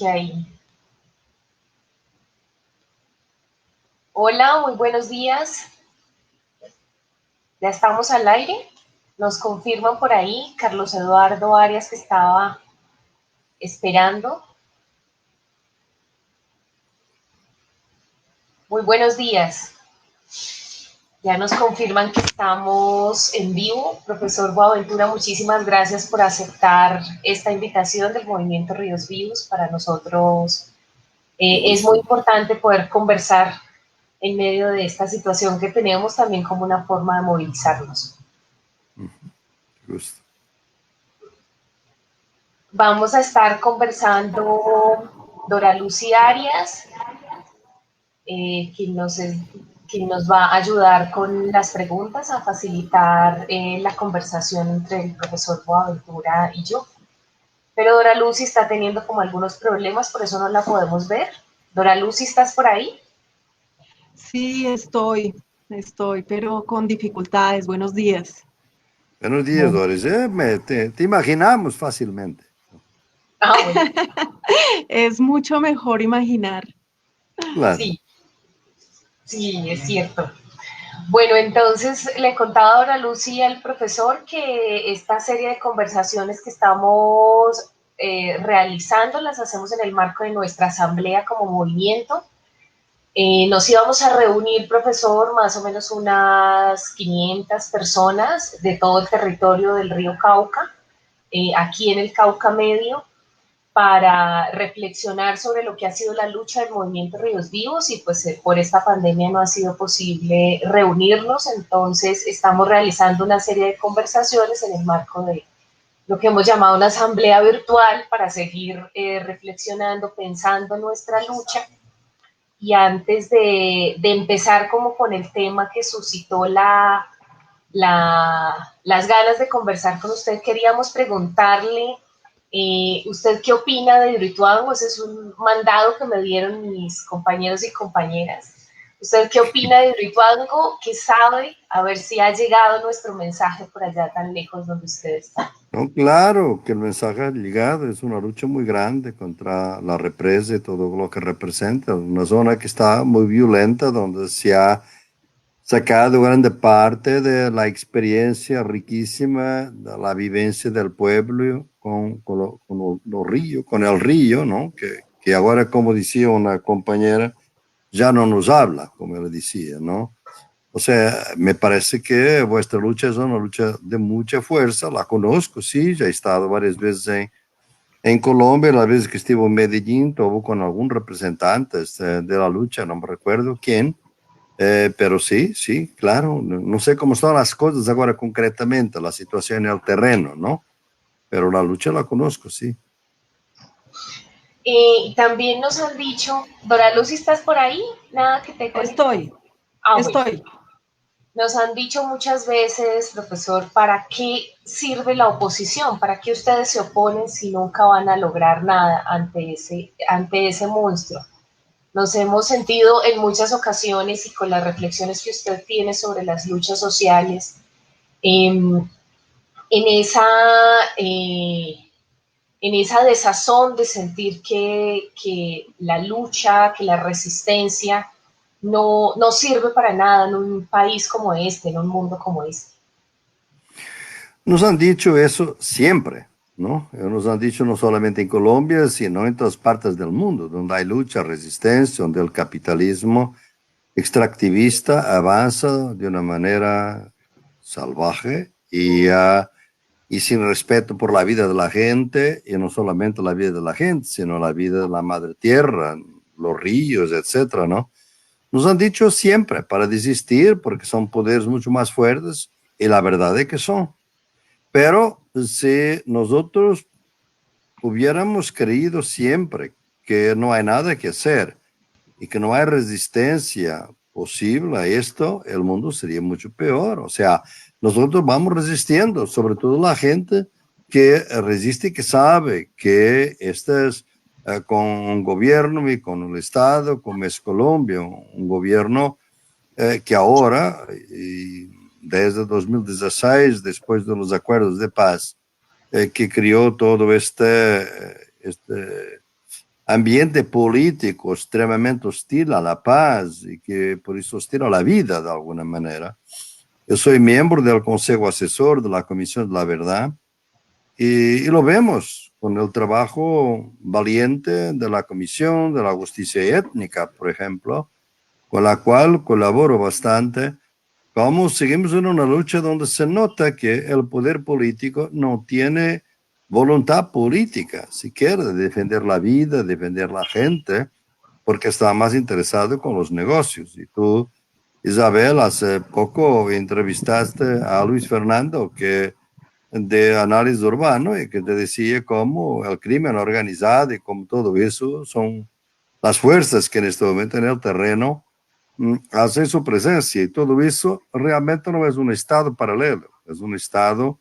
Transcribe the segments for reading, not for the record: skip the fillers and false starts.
que hay. Hola, muy buenos días. Ya estamos al aire. Nos confirman por ahí Carlos Eduardo Arias que estaba esperando. Muy buenos días. Ya nos confirman que estamos en vivo. Profesor Boaventura, muchísimas gracias por aceptar esta invitación del Movimiento Ríos Vivos. Para nosotros es muy Gusto. importante poder conversar en medio de esta situación que tenemos también como una forma de movilizarnos. Gusto. Vamos a estar conversando Dora Lucy Arias, quien, quien nos va a ayudar con las preguntas, a facilitar la conversación entre el profesor Boaventura y yo. Pero Dora Lucy está teniendo como algunos problemas, por eso no la podemos ver. Dora Lucy, ¿estás por ahí? Sí, estoy, pero con dificultades. Buenos días. Buenos días, Bueno. Doris. Te imaginamos fácilmente. Ah, bueno. Es mucho mejor imaginar. Claro. Sí, sí, es cierto. Bueno, entonces le contaba ahora a Lucy al profesor que esta serie de conversaciones que estamos realizando las hacemos en el marco de nuestra asamblea como movimiento. Nos íbamos a reunir, profesor, más o menos unas 500 personas de todo el territorio del río Cauca, aquí en el Cauca Medio, para reflexionar sobre lo que ha sido la lucha del movimiento Ríos Vivos y pues por esta pandemia no ha sido posible reunirnos, entonces estamos realizando una serie de conversaciones en el marco de lo que hemos llamado una asamblea virtual para seguir reflexionando, pensando en nuestra lucha. Y antes de empezar como con el tema que suscitó las ganas de conversar con usted, queríamos preguntarle, ¿usted qué opina de Hidroituango? Ese es un mandado que me dieron mis compañeros y compañeras. ¿Usted qué opina de Hidroituango? ¿Qué sabe? A ver si ha llegado nuestro mensaje por allá tan lejos donde usted está. No, claro que el mensaje ha llegado. Es una lucha muy grande contra la represa y todo lo que representa. Una zona que está muy violenta, donde se ha sacado grande parte de la experiencia riquísima, de la vivencia del pueblo con el río, ¿no? Que ahora, como decía una compañera, ya no nos habla, como él decía, ¿no? O sea, me parece que vuestra lucha es una lucha de mucha fuerza, la conozco, sí, ya he estado varias veces en Colombia, las veces que estuve en Medellín, estuve con algún representante de la lucha, no me recuerdo quién, pero sí, sí, claro, no sé cómo están las cosas ahora concretamente, la situación en el terreno, ¿no? Pero la lucha la conozco, sí. También nos han dicho, Dora Luz, ¿estás por ahí? Nada que te conecte. Estoy, Ah, bueno. estoy. Nos han dicho muchas veces, profesor, ¿para qué sirve la oposición? ¿Para qué ustedes se oponen si nunca van a lograr nada ante ese monstruo? Nos hemos sentido en muchas ocasiones y con las reflexiones que usted tiene sobre las luchas sociales, en, en esa, eh, en esa desazón de sentir que la lucha, que la resistencia no sirve para nada en un país como este, en un mundo como este. Nos han dicho eso siempre, ¿no? Nos han dicho no solamente en Colombia, sino en todas partes del mundo, donde hay lucha, resistencia, donde el capitalismo extractivista avanza de una manera salvaje y sin respeto por la vida de la gente, y no solamente la vida de la gente, sino la vida de la madre tierra, los ríos, etcétera, ¿no? Nos han dicho siempre para desistir porque son poderes mucho más fuertes y la verdad es que son. Pero si nosotros hubiéramos creído siempre que no hay nada que hacer y que no hay resistencia posible a esto, el mundo sería mucho peor. O sea, nosotros vamos resistiendo, sobre todo la gente que resiste, que sabe que este es con un gobierno y con el Estado, como es Colombia, un gobierno que ahora, y desde 2016, después de los acuerdos de paz, que creó todo este ambiente político extremadamente hostil a la paz y que por eso hostil a la vida de alguna manera. Yo soy miembro del Consejo Asesor de la Comisión de la Verdad y lo vemos con el trabajo valiente de la Comisión de la Justicia Étnica, por ejemplo, con la cual colaboro bastante. Como seguimos en una lucha donde se nota que el poder político no tiene voluntad política, siquiera de defender la vida, defender la gente, porque está más interesado con los negocios. Y tú, Isabel, hace poco entrevistaste a Luis Fernando, que de análisis urbano, y que te decía cómo el crimen organizado y cómo todo eso son las fuerzas que en este momento en el terreno hace su presencia, y todo eso realmente no es un estado paralelo, es un estado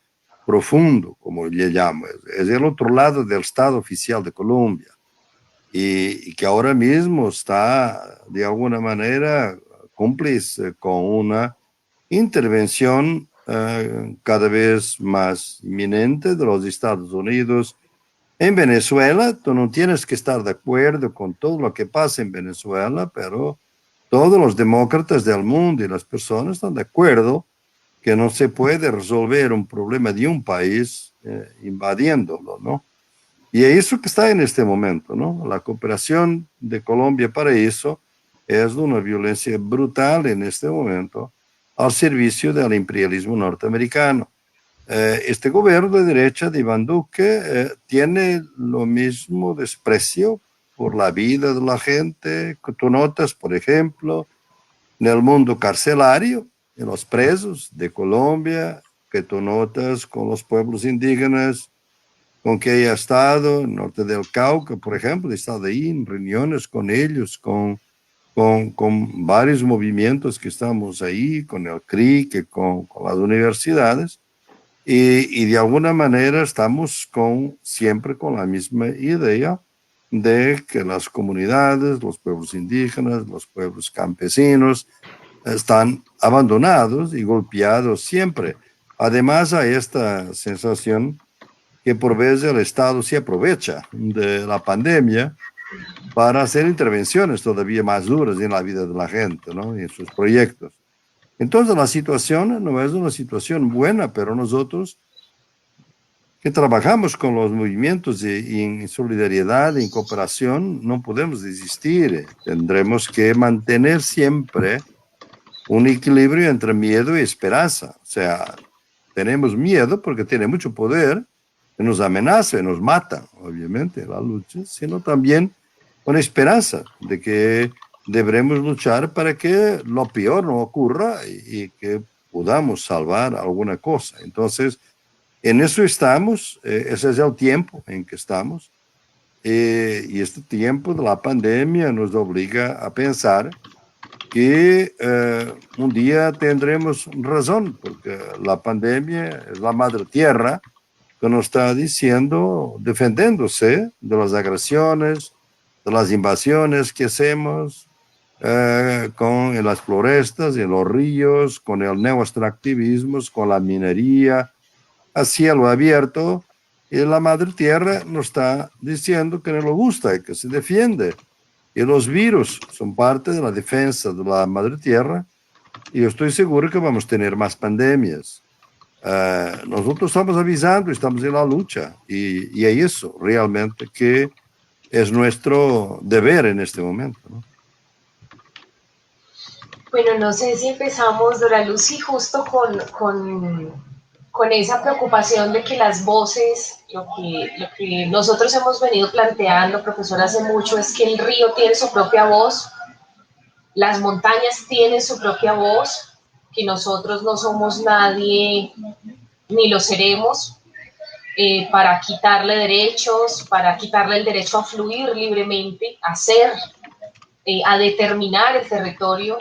profundo, como le llamo, es el otro lado del estado oficial de Colombia, y que ahora mismo está de alguna manera cómplice con una intervención cada vez más inminente de los Estados Unidos en Venezuela. Tú no tienes que estar de acuerdo con todo lo que pasa en Venezuela, pero todos los demócratas del mundo y las personas están de acuerdo que no se puede resolver un problema de un país invadiéndolo, ¿no? Y es eso que está en este momento, ¿no? La cooperación de Colombia para eso es una violencia brutal en este momento al servicio del imperialismo norteamericano. Este gobierno de derecha de Iván Duque tiene lo mismo desprecio por la vida de la gente que tú notas, por ejemplo, en el mundo carcelario, en los presos de Colombia, que tú notas con los pueblos indígenas con que haya estado, en el norte del Cauca, por ejemplo, he estado ahí en reuniones con ellos, con varios movimientos que estamos ahí, con el CRIC, con las universidades, y de alguna manera estamos siempre con la misma idea de que las comunidades, los pueblos indígenas, los pueblos campesinos están abandonados y golpeados siempre. Además, hay esta sensación que por veces el Estado se aprovecha de la pandemia para hacer intervenciones todavía más duras en la vida de la gente, ¿no? Y en sus proyectos. Entonces la situación no es una situación buena, pero nosotros que trabajamos con los movimientos en solidaridad, en cooperación, no podemos desistir. Tendremos que mantener siempre un equilibrio entre miedo y esperanza. O sea, tenemos miedo porque tiene mucho poder, que nos amenaza y nos mata, obviamente, la lucha, sino también con esperanza de que deberemos luchar para que lo peor no ocurra y que podamos salvar alguna cosa. Entonces, en eso estamos, ese es el tiempo en que estamos, y este tiempo de la pandemia nos obliga a pensar que un día tendremos razón, porque la pandemia es la madre tierra que nos está diciendo, defendiéndose de las agresiones, de las invasiones que hacemos con las florestas, en los ríos, con el neoextractivismo, con la minería a cielo abierto, y la madre tierra nos está diciendo que no le gusta y que se defiende. Y los virus son parte de la defensa de la madre tierra, y yo estoy seguro que vamos a tener más pandemias. Nosotros estamos avisando, estamos en la lucha, y es eso realmente que es nuestro deber en este momento, ¿no? Bueno, no sé si empezamos, Dora Lucy, justo con esa preocupación de que las voces, lo que nosotros hemos venido planteando, profesor, hace mucho, es que el río tiene su propia voz, las montañas tienen su propia voz, que nosotros no somos nadie, ni lo seremos, para quitarle derechos, para quitarle el derecho a fluir libremente, a ser, a determinar el territorio,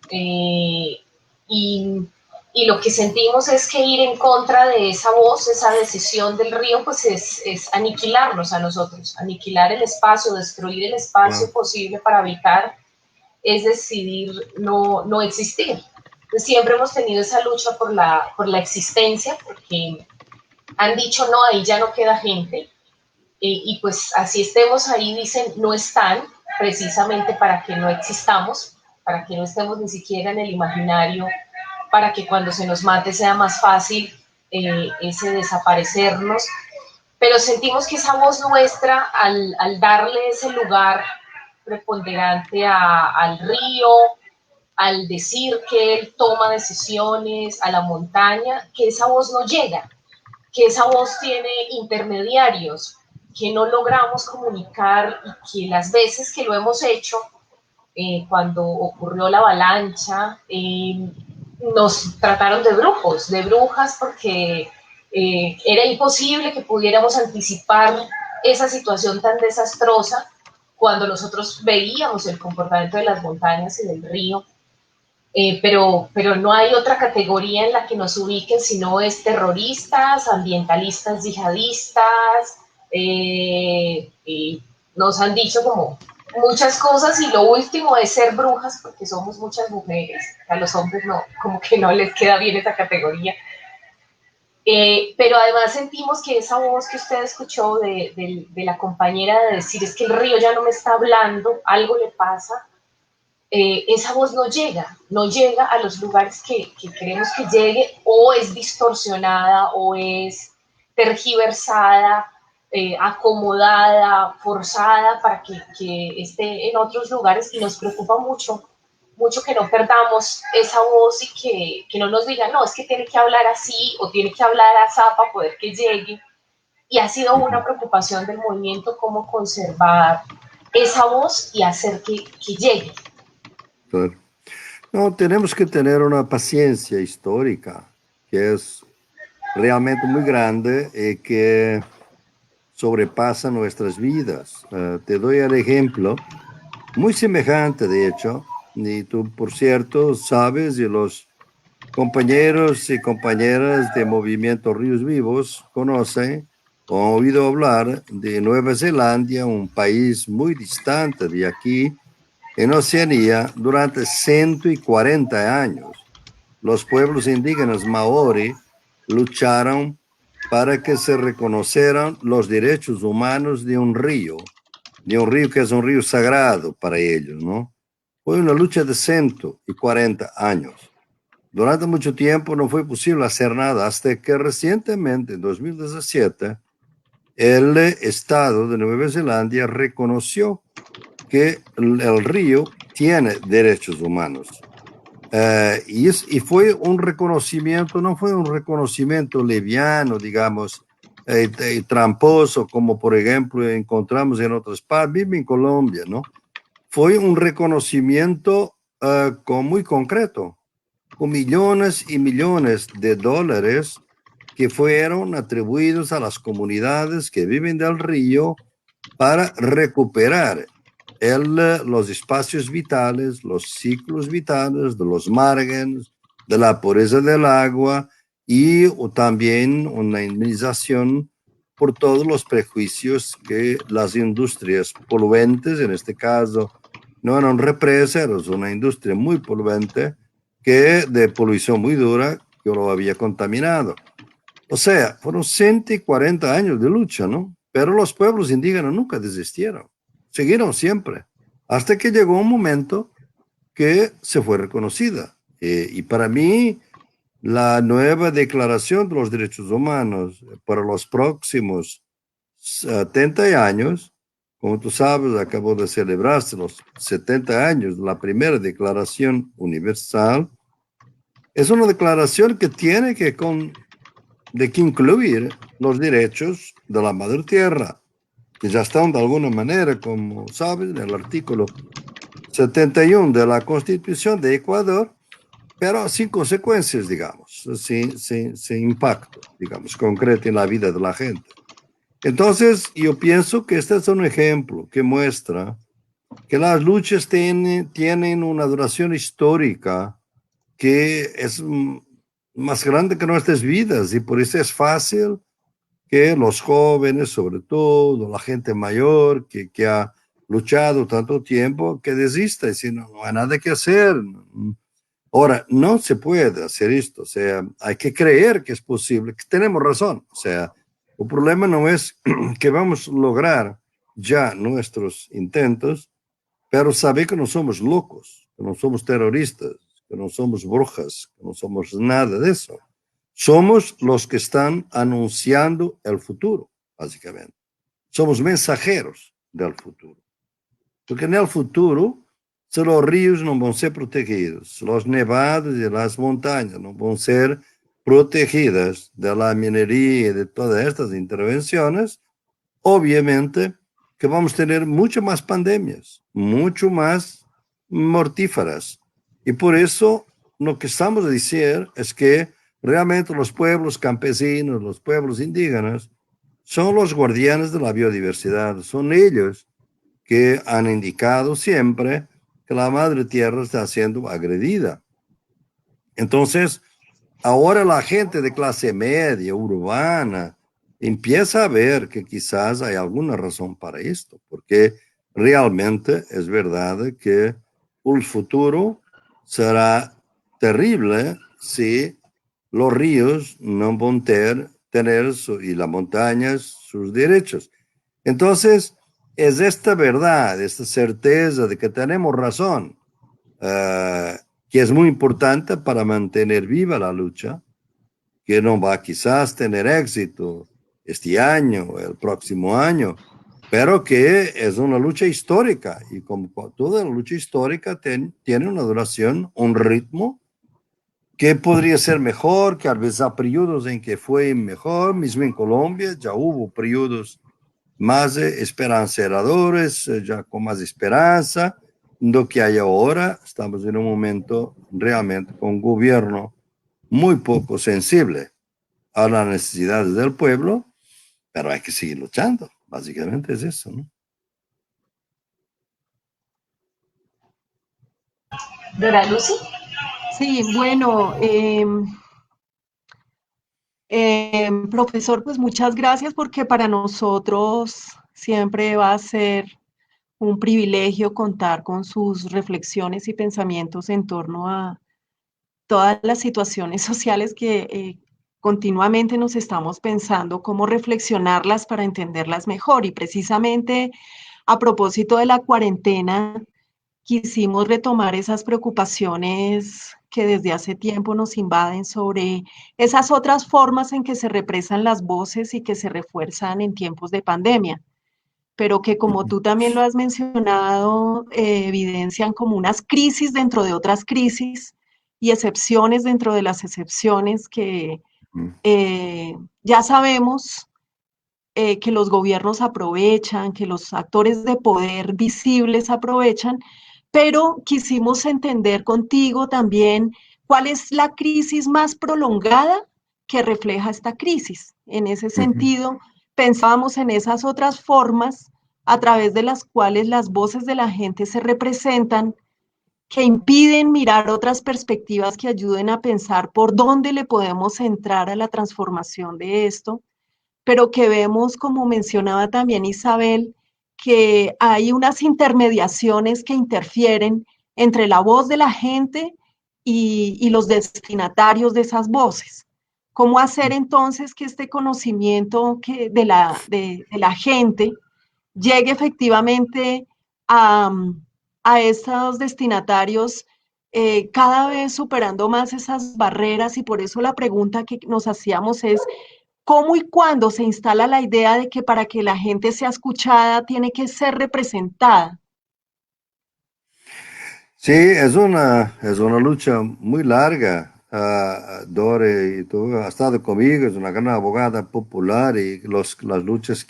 y, y lo que sentimos es que ir en contra de esa voz, esa decisión del río, pues es aniquilarnos a nosotros, aniquilar el espacio, destruir el espacio posible para habitar, es decidir no existir. Entonces, siempre hemos tenido esa lucha por la existencia, porque han dicho, no, ahí ya no queda gente, y pues así estemos ahí, dicen, no están precisamente para que no existamos, para que no estemos ni siquiera en el imaginario, para que cuando se nos mate sea más fácil ese desaparecernos, pero sentimos que esa voz nuestra, al darle ese lugar preponderante al río, al decir que él toma decisiones, a la montaña, que esa voz no llega, que esa voz tiene intermediarios, que no logramos comunicar y que las veces que lo hemos hecho, cuando ocurrió la avalancha, nos trataron de brujos, de brujas, porque era imposible que pudiéramos anticipar esa situación tan desastrosa cuando nosotros veíamos el comportamiento de las montañas y del río. Pero no hay otra categoría en la que nos ubiquen, sino es terroristas, ambientalistas yihadistas, y nos han dicho como muchas cosas y lo último es ser brujas porque somos muchas mujeres, a los hombres no, como que no les queda bien esa categoría. Pero además sentimos que esa voz que usted escuchó de la compañera de decir es que el río ya no me está hablando, algo le pasa, esa voz no llega a los lugares que queremos que llegue, o es distorsionada, o es tergiversada, acomodada, forzada para que esté en otros lugares, y nos preocupa mucho, mucho que no perdamos esa voz y que no nos digan, no, es que tiene que hablar así o tiene que hablar así para poder que llegue. Y ha sido una preocupación del movimiento cómo conservar esa voz y hacer que llegue. Claro. No, tenemos que tener una paciencia histórica que es realmente muy grande y que sobrepasa nuestras vidas. Te doy el ejemplo, muy semejante de hecho, y tú, por cierto, sabes, y los compañeros y compañeras de Movimiento Ríos Vivos conocen o han oído hablar de Nueva Zelanda, un país muy distante de aquí, en Oceanía. Durante 140 años. Los pueblos indígenas maori lucharon para que se reconocieran los derechos humanos de un río que es un río sagrado para ellos, ¿no? Fue una lucha de 140 años. Durante mucho tiempo no fue posible hacer nada hasta que recientemente, en 2017, el Estado de Nueva Zelanda reconoció que el río tiene derechos humanos. Y fue un reconocimiento, no fue un reconocimiento liviano, digamos, tramposo, como por ejemplo encontramos en otras partes, mismo en Colombia, ¿no? Fue un reconocimiento muy concreto, con millones y millones de dólares que fueron atribuidos a las comunidades que viven del río para recuperar los espacios vitales, los ciclos vitales de los márgenes, de la pureza del agua, y también una indemnización por todos los prejuicios que las industrias poluentes, en este caso, no eran represas, era una industria muy poluente, que de polución muy dura, que lo había contaminado. O sea, fueron 140 años de lucha, ¿no? Pero los pueblos indígenas nunca desistieron, siguieron siempre, hasta que llegó un momento que se fue reconocida. Y para mí, la nueva Declaración de los Derechos Humanos para los próximos 70 años, como tú sabes, acabó de celebrarse los 70 años de la primera Declaración Universal. Es una declaración que tiene que incluir los derechos de la madre tierra, que ya están de alguna manera, como saben, en el artículo 71 de la Constitución de Ecuador, pero sin consecuencias, digamos, sin impacto, digamos, concreto en la vida de la gente. Entonces, yo pienso que este es un ejemplo que muestra que las luchas tienen una duración histórica que es más grande que nuestras vidas, y por eso es fácil que los jóvenes, sobre todo la gente mayor que ha luchado tanto tiempo, que desista y si no, no hay nada que hacer. Ahora, no se puede hacer esto, o sea, hay que creer que es posible, que tenemos razón, o sea, El problema no es que vamos a lograr ya nuestros intentos, pero saber que no somos locos, que no somos terroristas, que no somos brujas, que no somos nada de eso. Somos los que están anunciando el futuro, básicamente. Somos mensajeros del futuro. Porque en el futuro, si los ríos no van a ser protegidos, si los nevados y las montañas no van a ser protegidas de la minería y de todas estas intervenciones, obviamente que vamos a tener muchas más pandemias, mucho más mortíferas. Y por eso lo que estamos a decir es que realmente los pueblos campesinos, los pueblos indígenas, son los guardianes de la biodiversidad. Son ellos que han indicado siempre que la madre tierra está siendo agredida. Entonces, ahora la gente de clase media, urbana, empieza a ver que quizás hay alguna razón para esto, porque realmente es verdad que el futuro será terrible si los ríos no van a tener y las montañas sus derechos. Entonces, es esta verdad, esta certeza de que tenemos razón, que es muy importante para mantener viva la lucha, que no va quizás tener éxito este año o el próximo año, pero que es una lucha histórica y como toda lucha histórica tiene una duración, un ritmo que podría ser mejor, que a veces hay periodos en que fue mejor, mismo en Colombia ya hubo periodos más esperanzadores, ya con más esperanza, lo que hay ahora, estamos en un momento realmente con un gobierno muy poco sensible a las necesidades del pueblo, pero hay que seguir luchando, básicamente es eso, ¿no? Dora Lucy. Sí, bueno, profesor, pues muchas gracias porque para nosotros siempre va a ser un privilegio contar con sus reflexiones y pensamientos en torno a todas las situaciones sociales que continuamente nos estamos pensando, cómo reflexionarlas para entenderlas mejor. Y precisamente a propósito de la cuarentena, quisimos retomar esas preocupaciones que desde hace tiempo nos invaden sobre esas otras formas en que se represan las voces y que se refuerzan en tiempos de pandemia, pero que como tú también lo has mencionado, evidencian como unas crisis dentro de otras crisis y excepciones dentro de las excepciones que ya sabemos que los gobiernos aprovechan, que los actores de poder visibles aprovechan, pero quisimos entender contigo también cuál es la crisis más prolongada que refleja esta crisis. En ese sentido, pensábamos en esas otras formas a través de las cuales las voces de la gente se representan, que impiden mirar otras perspectivas que ayuden a pensar por dónde le podemos entrar a la transformación de esto, pero que vemos, como mencionaba también Isabel, que hay unas intermediaciones que interfieren entre la voz de la gente y los destinatarios de esas voces. ¿Cómo hacer entonces que este conocimiento de la gente llegue efectivamente a, a estos destinatarios cada vez superando más esas barreras? Y por eso la pregunta que nos hacíamos es, ¿cómo y cuándo se instala la idea de que para que la gente sea escuchada tiene que ser representada? Sí, es una lucha muy larga. Dore, y tú has estado conmigo, es una gran abogada popular y las luchas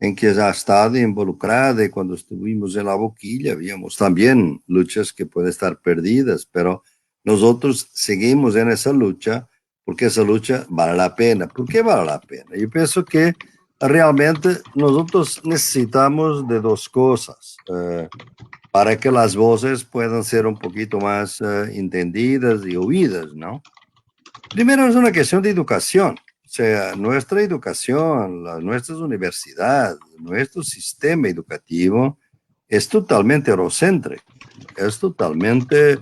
en que ha estado involucrada y cuando estuvimos en la boquilla, habíamos también luchas que pueden estar perdidas, pero nosotros seguimos en esa lucha porque esa lucha vale la pena. ¿Por qué vale la pena? Yo pienso que realmente nosotros necesitamos de dos cosas para que las voces puedan ser un poquito más entendidas y oídas, ¿no? Primero es una cuestión de educación. O sea, nuestra educación, nuestras universidades, nuestro sistema educativo es totalmente eurocéntrico, es totalmente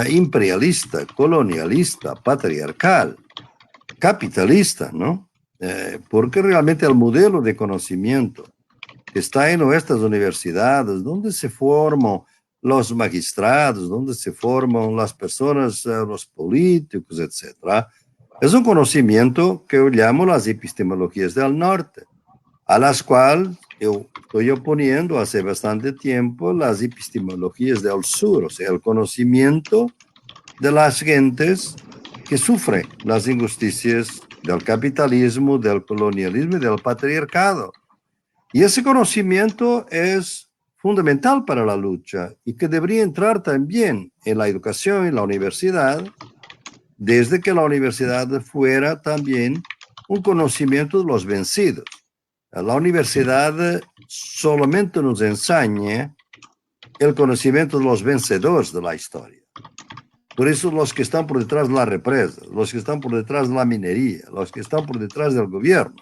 imperialista, colonialista, patriarcal, capitalista, ¿no? porque realmente el modelo de conocimiento que está en nuestras universidades, donde se forman los magistrados, donde se forman las personas, los políticos, etcétera, es un conocimiento que yo llamo las epistemologías del norte, a las cuales yo estoy oponiendo hace bastante tiempo las epistemologías del sur, o sea, el conocimiento de las gentes que sufren las injusticias del capitalismo, del colonialismo y del patriarcado. Y ese conocimiento es fundamental para la lucha y que debería entrar también en la educación, en la universidad, desde que la universidad fuera también un conocimiento de los vencidos. La universidad solamente nos enseña el conocimiento de los vencedores de la historia. Por eso los que están por detrás de la represa, los que están por detrás de la minería, los que están por detrás del gobierno,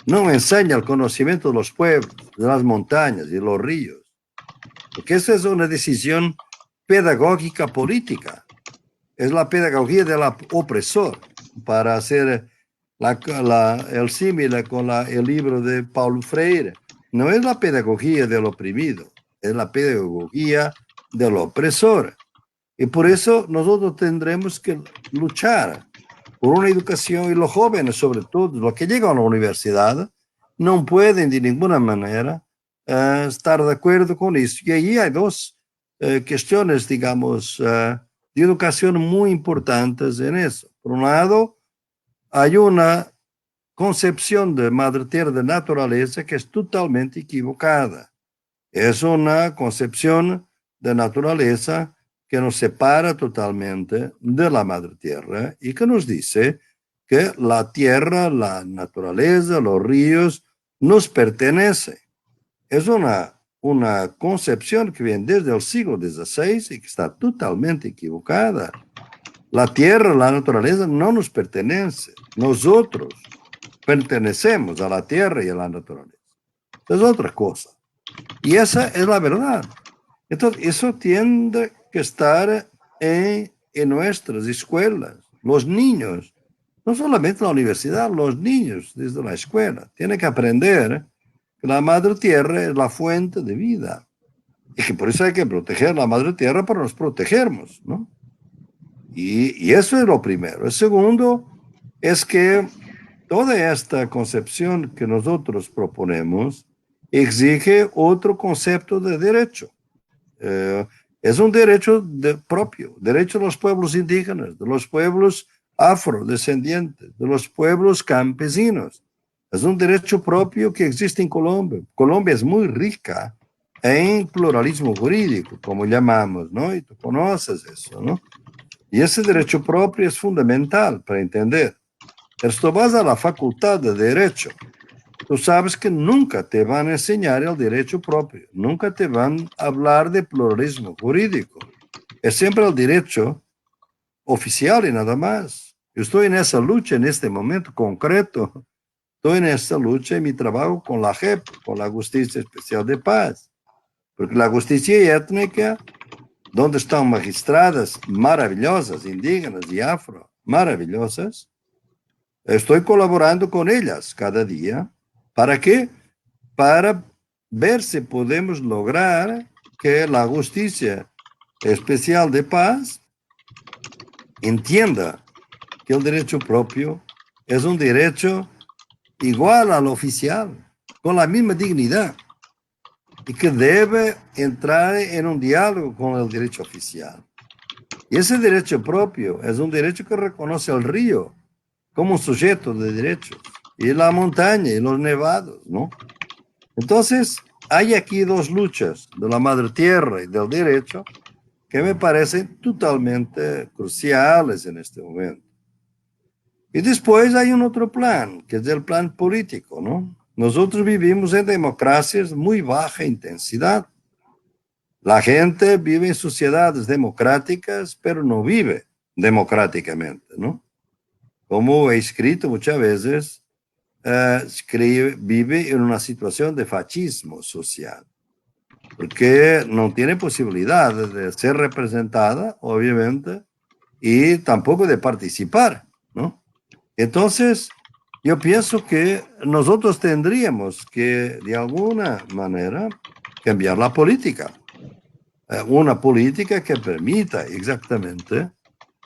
no enseña el conocimiento de los pueblos, de las montañas y de los ríos. Porque esa es una decisión pedagógica política. Es la pedagogía del opresor, para hacer el símil con el libro de Paulo Freire. No es la pedagogía del oprimido, es la pedagogía del opresor. Y por eso nosotros tendremos que luchar por una educación, y los jóvenes, sobre todo, los que llegan a la universidad, no pueden de ninguna manera estar de acuerdo con eso. Y ahí hay dos cuestiones, digamos, de educación muy importantes en eso. Por un lado, hay una concepción de madre tierra, de naturaleza, que es totalmente equivocada. Es una concepción de naturaleza que nos separa totalmente de la madre tierra y que nos dice que la tierra, la naturaleza, los ríos nos pertenecen. Es una concepción que viene desde el siglo XVI y que está totalmente equivocada. La tierra, la naturaleza no nos pertenece. Nosotros pertenecemos a la tierra y a la naturaleza. Es otra cosa. Y esa es la verdad. Entonces, eso tiene que estar en nuestras escuelas. Los niños, no solamente la universidad, los niños desde la escuela, tienen que aprender que la madre tierra es la fuente de vida. Y que por eso hay que proteger la madre tierra para nos protegernos, ¿no? Y eso es lo primero. El segundo es que toda esta concepción que nosotros proponemos exige otro concepto de derecho. Es un derecho propio, derecho de los pueblos indígenas, de los pueblos afrodescendientes, de los pueblos campesinos. Es un derecho propio que existe en Colombia. Colombia es muy rica en pluralismo jurídico, como llamamos, ¿no? Y tú conoces eso, ¿no? Y ese derecho propio es fundamental para entender. Pero si tú vas a la facultad de derecho, tú sabes que nunca te van a enseñar el derecho propio, nunca te van a hablar de pluralismo jurídico. Es siempre el derecho oficial y nada más. Yo estoy en esa lucha en este momento concreto. Estoy en esa lucha en mi trabajo con la JEP, con la Justicia Especial de Paz. Porque la justicia étnica, donde están magistradas maravillosas, indígenas y afro, maravillosas, estoy colaborando con ellas cada día. ¿Para qué? Para ver si podemos lograr que la Justicia Especial de Paz entienda que el derecho propio es un derecho igual al oficial, con la misma dignidad, y que debe entrar en un diálogo con el derecho oficial. Y ese derecho propio es un derecho que reconoce al río como un sujeto de derechos, y la montaña y los nevados, ¿no? Entonces, hay aquí dos luchas de la madre tierra y del derecho que me parecen totalmente cruciales en este momento. Y después hay un otro plan, que es el plan político, ¿no? Nosotros vivimos en democracias muy baja intensidad. La gente vive en sociedades democráticas, pero no vive democráticamente, ¿no? Como he escrito muchas veces, vive en una situación de fascismo social, porque no tiene posibilidad de ser representada, obviamente, y tampoco de participar, ¿no? Entonces, yo pienso que nosotros tendríamos que, de alguna manera, cambiar la política. Una política que permita exactamente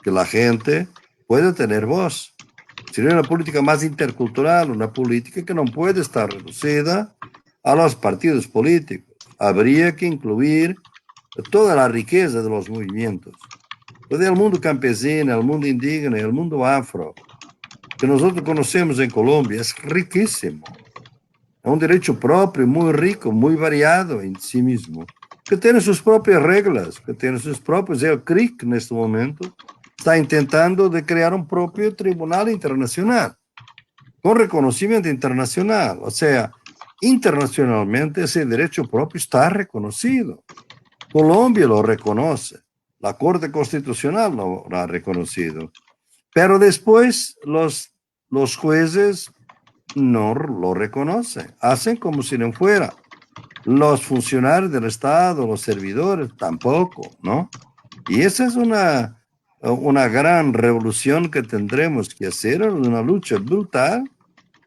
que la gente pueda tener voz. Sería una política más intercultural, una política que no puede estar reducida a los partidos políticos. Habría que incluir toda la riqueza de los movimientos, todo el mundo campesino, el mundo indígena, el mundo afro, que nosotros conocemos en Colombia, es riquísimo. Es un derecho propio, muy rico, muy variado en sí mismo, que tiene sus propias reglas, que tiene sus propios. El CRIC en este momento está intentando de crear un propio tribunal internacional, con reconocimiento internacional. O sea, internacionalmente ese derecho propio está reconocido. Colombia lo reconoce, la Corte Constitucional lo ha reconocido, pero después los jueces no lo reconocen, hacen como si no fuera. Los funcionarios del Estado, los servidores, tampoco, ¿no? Y esa es una gran revolución que tendremos que hacer, una lucha brutal,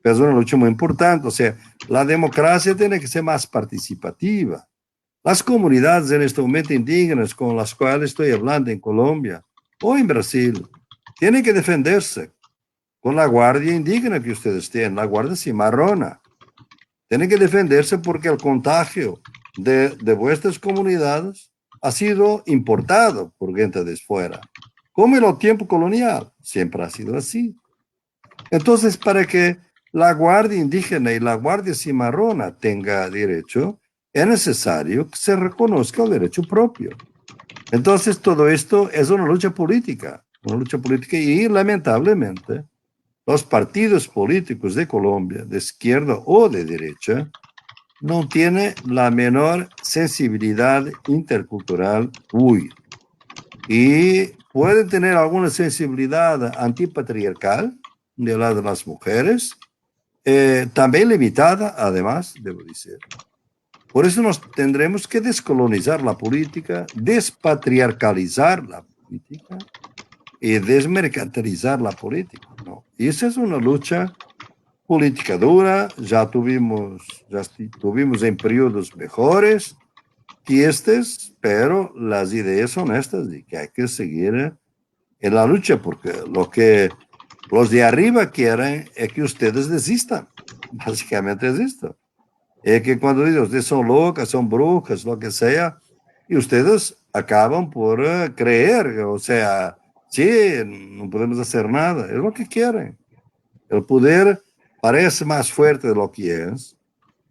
pero es una lucha muy importante. O sea, la democracia tiene que ser más participativa. Las comunidades en este momento indígenas con las cuales estoy hablando en Colombia o en Brasil, tienen que defenderse con la guardia indígena que ustedes tienen, la guardia cimarrona. Tienen que defenderse porque el contagio de vuestras comunidades ha sido importado por gente de fuera. Como en el tiempo colonial, siempre ha sido así. Entonces, para que la guardia indígena y la guardia cimarrona tenga derecho, es necesario que se reconozca el derecho propio. Entonces, todo esto es una lucha política y lamentablemente los partidos políticos de Colombia, de izquierda o de derecha, no tienen la menor sensibilidad intercultural y pueden tener alguna sensibilidad antipatriarcal del lado de las mujeres, también limitada, además, debo decir. Por eso nos tendremos que descolonizar la política, despatriarcalizar la política y desmercantilizar la política, ¿no? Y esa es una lucha política dura, ya tuvimos en periodos mejores que estos, pero las ideas son estas y que hay que seguir en la lucha porque lo que los de arriba quieren es que ustedes desistan, básicamente es esto. Es que cuando dicen ustedes son locas, son brujas, lo que sea, y ustedes acaban por creer, o sea, sí, no podemos hacer nada, es lo que quieren. El poder parece más fuerte de lo que es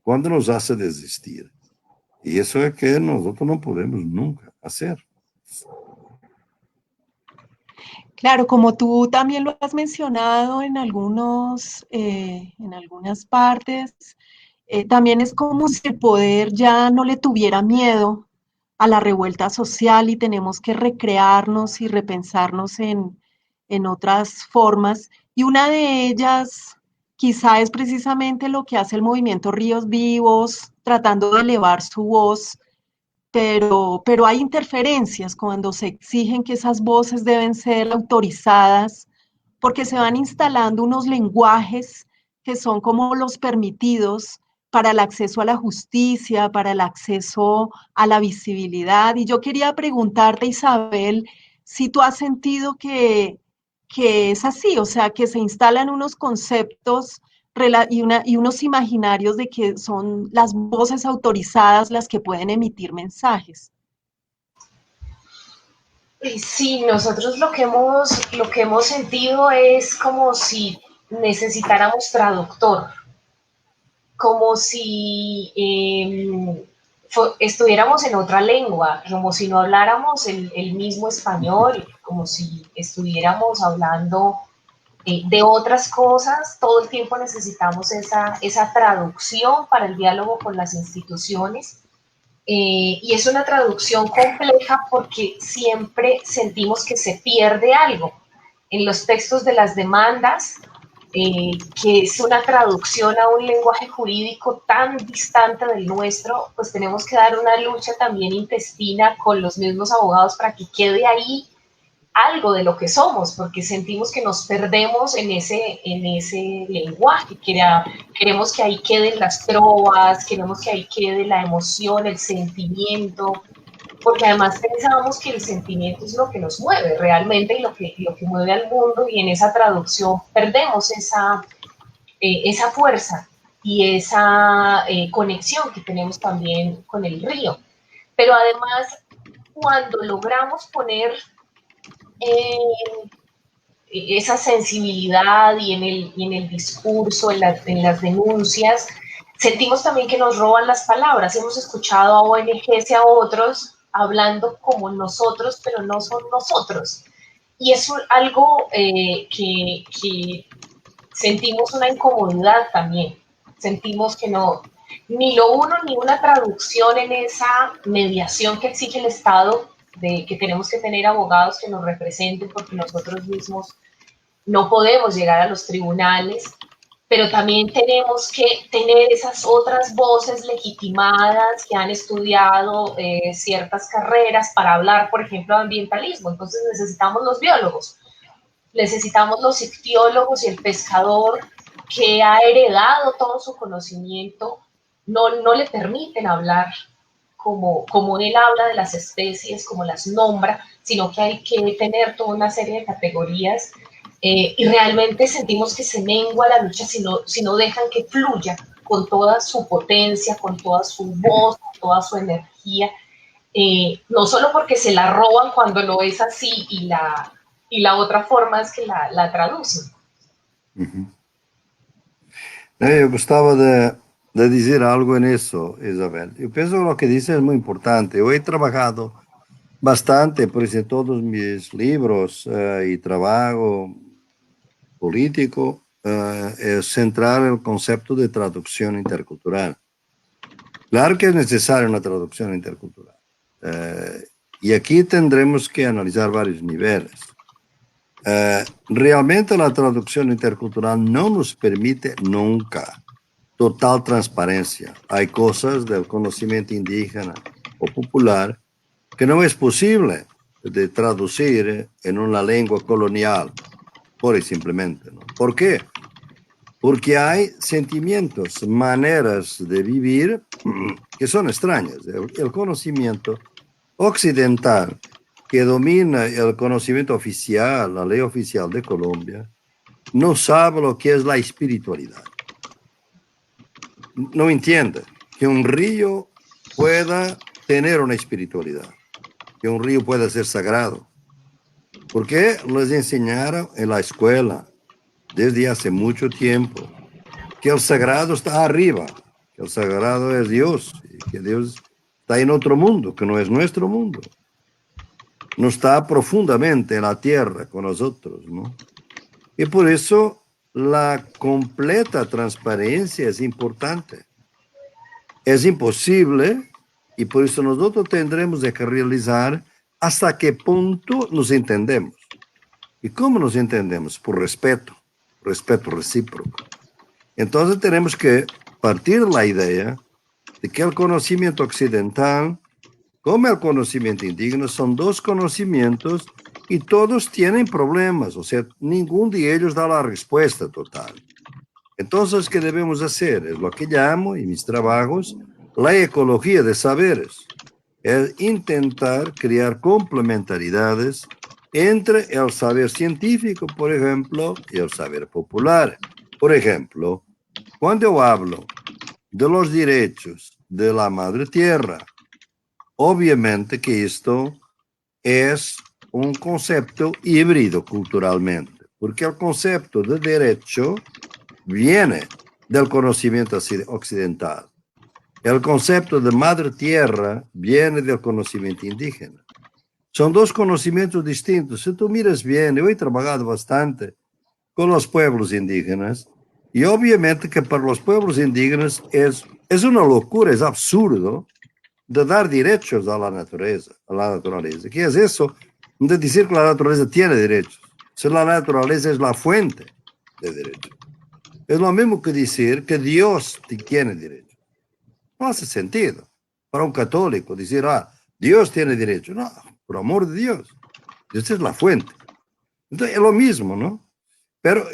cuando nos hace desistir. Y eso es que nosotros no podemos nunca hacer. Claro, como tú también lo has mencionado en algunas partes, también es como si el poder ya no le tuviera miedo a la revuelta social y tenemos que recrearnos y repensarnos en otras formas. Y una de ellas quizá es precisamente lo que hace el movimiento Ríos Vivos, tratando de elevar su voz, pero hay interferencias cuando se exigen que esas voces deben ser autorizadas, porque se van instalando unos lenguajes que son como los permitidos para el acceso a la justicia, para el acceso a la visibilidad. Y yo quería preguntarte, Isabel, si tú has sentido que es así, o sea, que se instalan unos conceptos y unos imaginarios de que son las voces autorizadas las que pueden emitir mensajes. Sí, nosotros lo que hemos sentido es como si necesitáramos traductor, como si estuviéramos en otra lengua, como si no habláramos el mismo español, como si estuviéramos hablando de otras cosas. Todo el tiempo necesitamos esa traducción para el diálogo con las instituciones. Y es una traducción compleja porque siempre sentimos que se pierde algo. En los textos de las demandas, que es una traducción a un lenguaje jurídico tan distante del nuestro, pues tenemos que dar una lucha también intestina con los mismos abogados para que quede ahí algo de lo que somos, porque sentimos que nos perdemos en ese lenguaje. Queremos que ahí queden las trovas, queremos que ahí quede la emoción, el sentimiento, porque además pensábamos que el sentimiento es lo que nos mueve realmente y lo que mueve al mundo, y en esa traducción perdemos esa fuerza y esa conexión que tenemos también con el río. Pero además, cuando logramos poner eh, esa sensibilidad y en el discurso, en las denuncias, sentimos también que nos roban las palabras. Hemos escuchado a ONGs y a otros hablando como nosotros, pero no son nosotros. Y es algo que sentimos una incomodidad también. Sentimos que no, ni lo uno ni una traducción en esa mediación que exige el Estado, de que tenemos que tener abogados que nos representen porque nosotros mismos no podemos llegar a los tribunales, pero también tenemos que tener esas otras voces legitimadas que han estudiado ciertas carreras para hablar, por ejemplo, de ambientalismo. Entonces necesitamos los biólogos, necesitamos los ictiólogos y el pescador que ha heredado todo su conocimiento, no le permiten hablar como él habla de las especies, como las nombra, sino que hay que tener toda una serie de categorías y realmente sentimos que se mengua la lucha si no dejan que fluya con toda su potencia, con toda su voz, con toda su energía, no solo porque se la roban cuando no es así y la otra forma es que la traducen. Uhum. Eu gostava de dizer algo nisso, Isabel. Eu penso que o que disse é muito importante. Eu he trabalhado bastante, por isso, em todos os meus livros e trabalho político, é centrar o conceito de tradução intercultural. Claro que é necessária uma tradução intercultural. E aqui tendremos que analisar vários níveis. Realmente la traducción intercultural no nos permite nunca total transparencia. Hay cosas del conocimiento indígena o popular que no es posible de traducir en una lengua colonial, pura y simplemente, ¿no? ¿Por qué? Porque hay sentimientos, maneras de vivir que son extrañas. El conocimiento occidental que domina el conocimiento oficial, la ley oficial de Colombia, no sabe lo que es la espiritualidad. No entiende que un río pueda tener una espiritualidad, que un río pueda ser sagrado. Porque les enseñaron en la escuela desde hace mucho tiempo que el sagrado está arriba, que el sagrado es Dios, que Dios está en otro mundo, que no es nuestro mundo. No está profundamente en la tierra con nosotros, ¿no? Y por eso la completa transparencia es importante. Es imposible y por eso nosotros tendremos que realizar hasta qué punto nos entendemos. ¿Y cómo nos entendemos? Por respeto recíproco. Entonces tenemos que partir de la idea de que el conocimiento occidental como el conocimiento indígena son dos conocimientos y todos tienen problemas, o sea, ninguno de ellos da la respuesta total. Entonces, ¿qué debemos hacer? Es lo que llamo en mis trabajos la ecología de saberes. Es intentar crear complementariedades entre el saber científico, por ejemplo, y el saber popular. Por ejemplo, cuando yo hablo de los derechos de la madre tierra, obviamente que esto es un concepto híbrido culturalmente, porque el concepto de derecho viene del conocimiento occidental. El concepto de madre tierra viene del conocimiento indígena. Son dos conocimientos distintos. Si tú miras bien, yo he trabajado bastante con los pueblos indígenas y obviamente que para los pueblos indígenas es una locura, es absurdo de dar derechos a la naturaleza. ¿Qué es eso? De decir que la naturaleza tiene derechos. Si la naturaleza es la fuente de derechos. Es lo mismo que decir que Dios tiene derechos. No hace sentido para un católico decir, Dios tiene derechos. No, por amor de Dios. Esa es la fuente. Entonces, es lo mismo, ¿no? Pero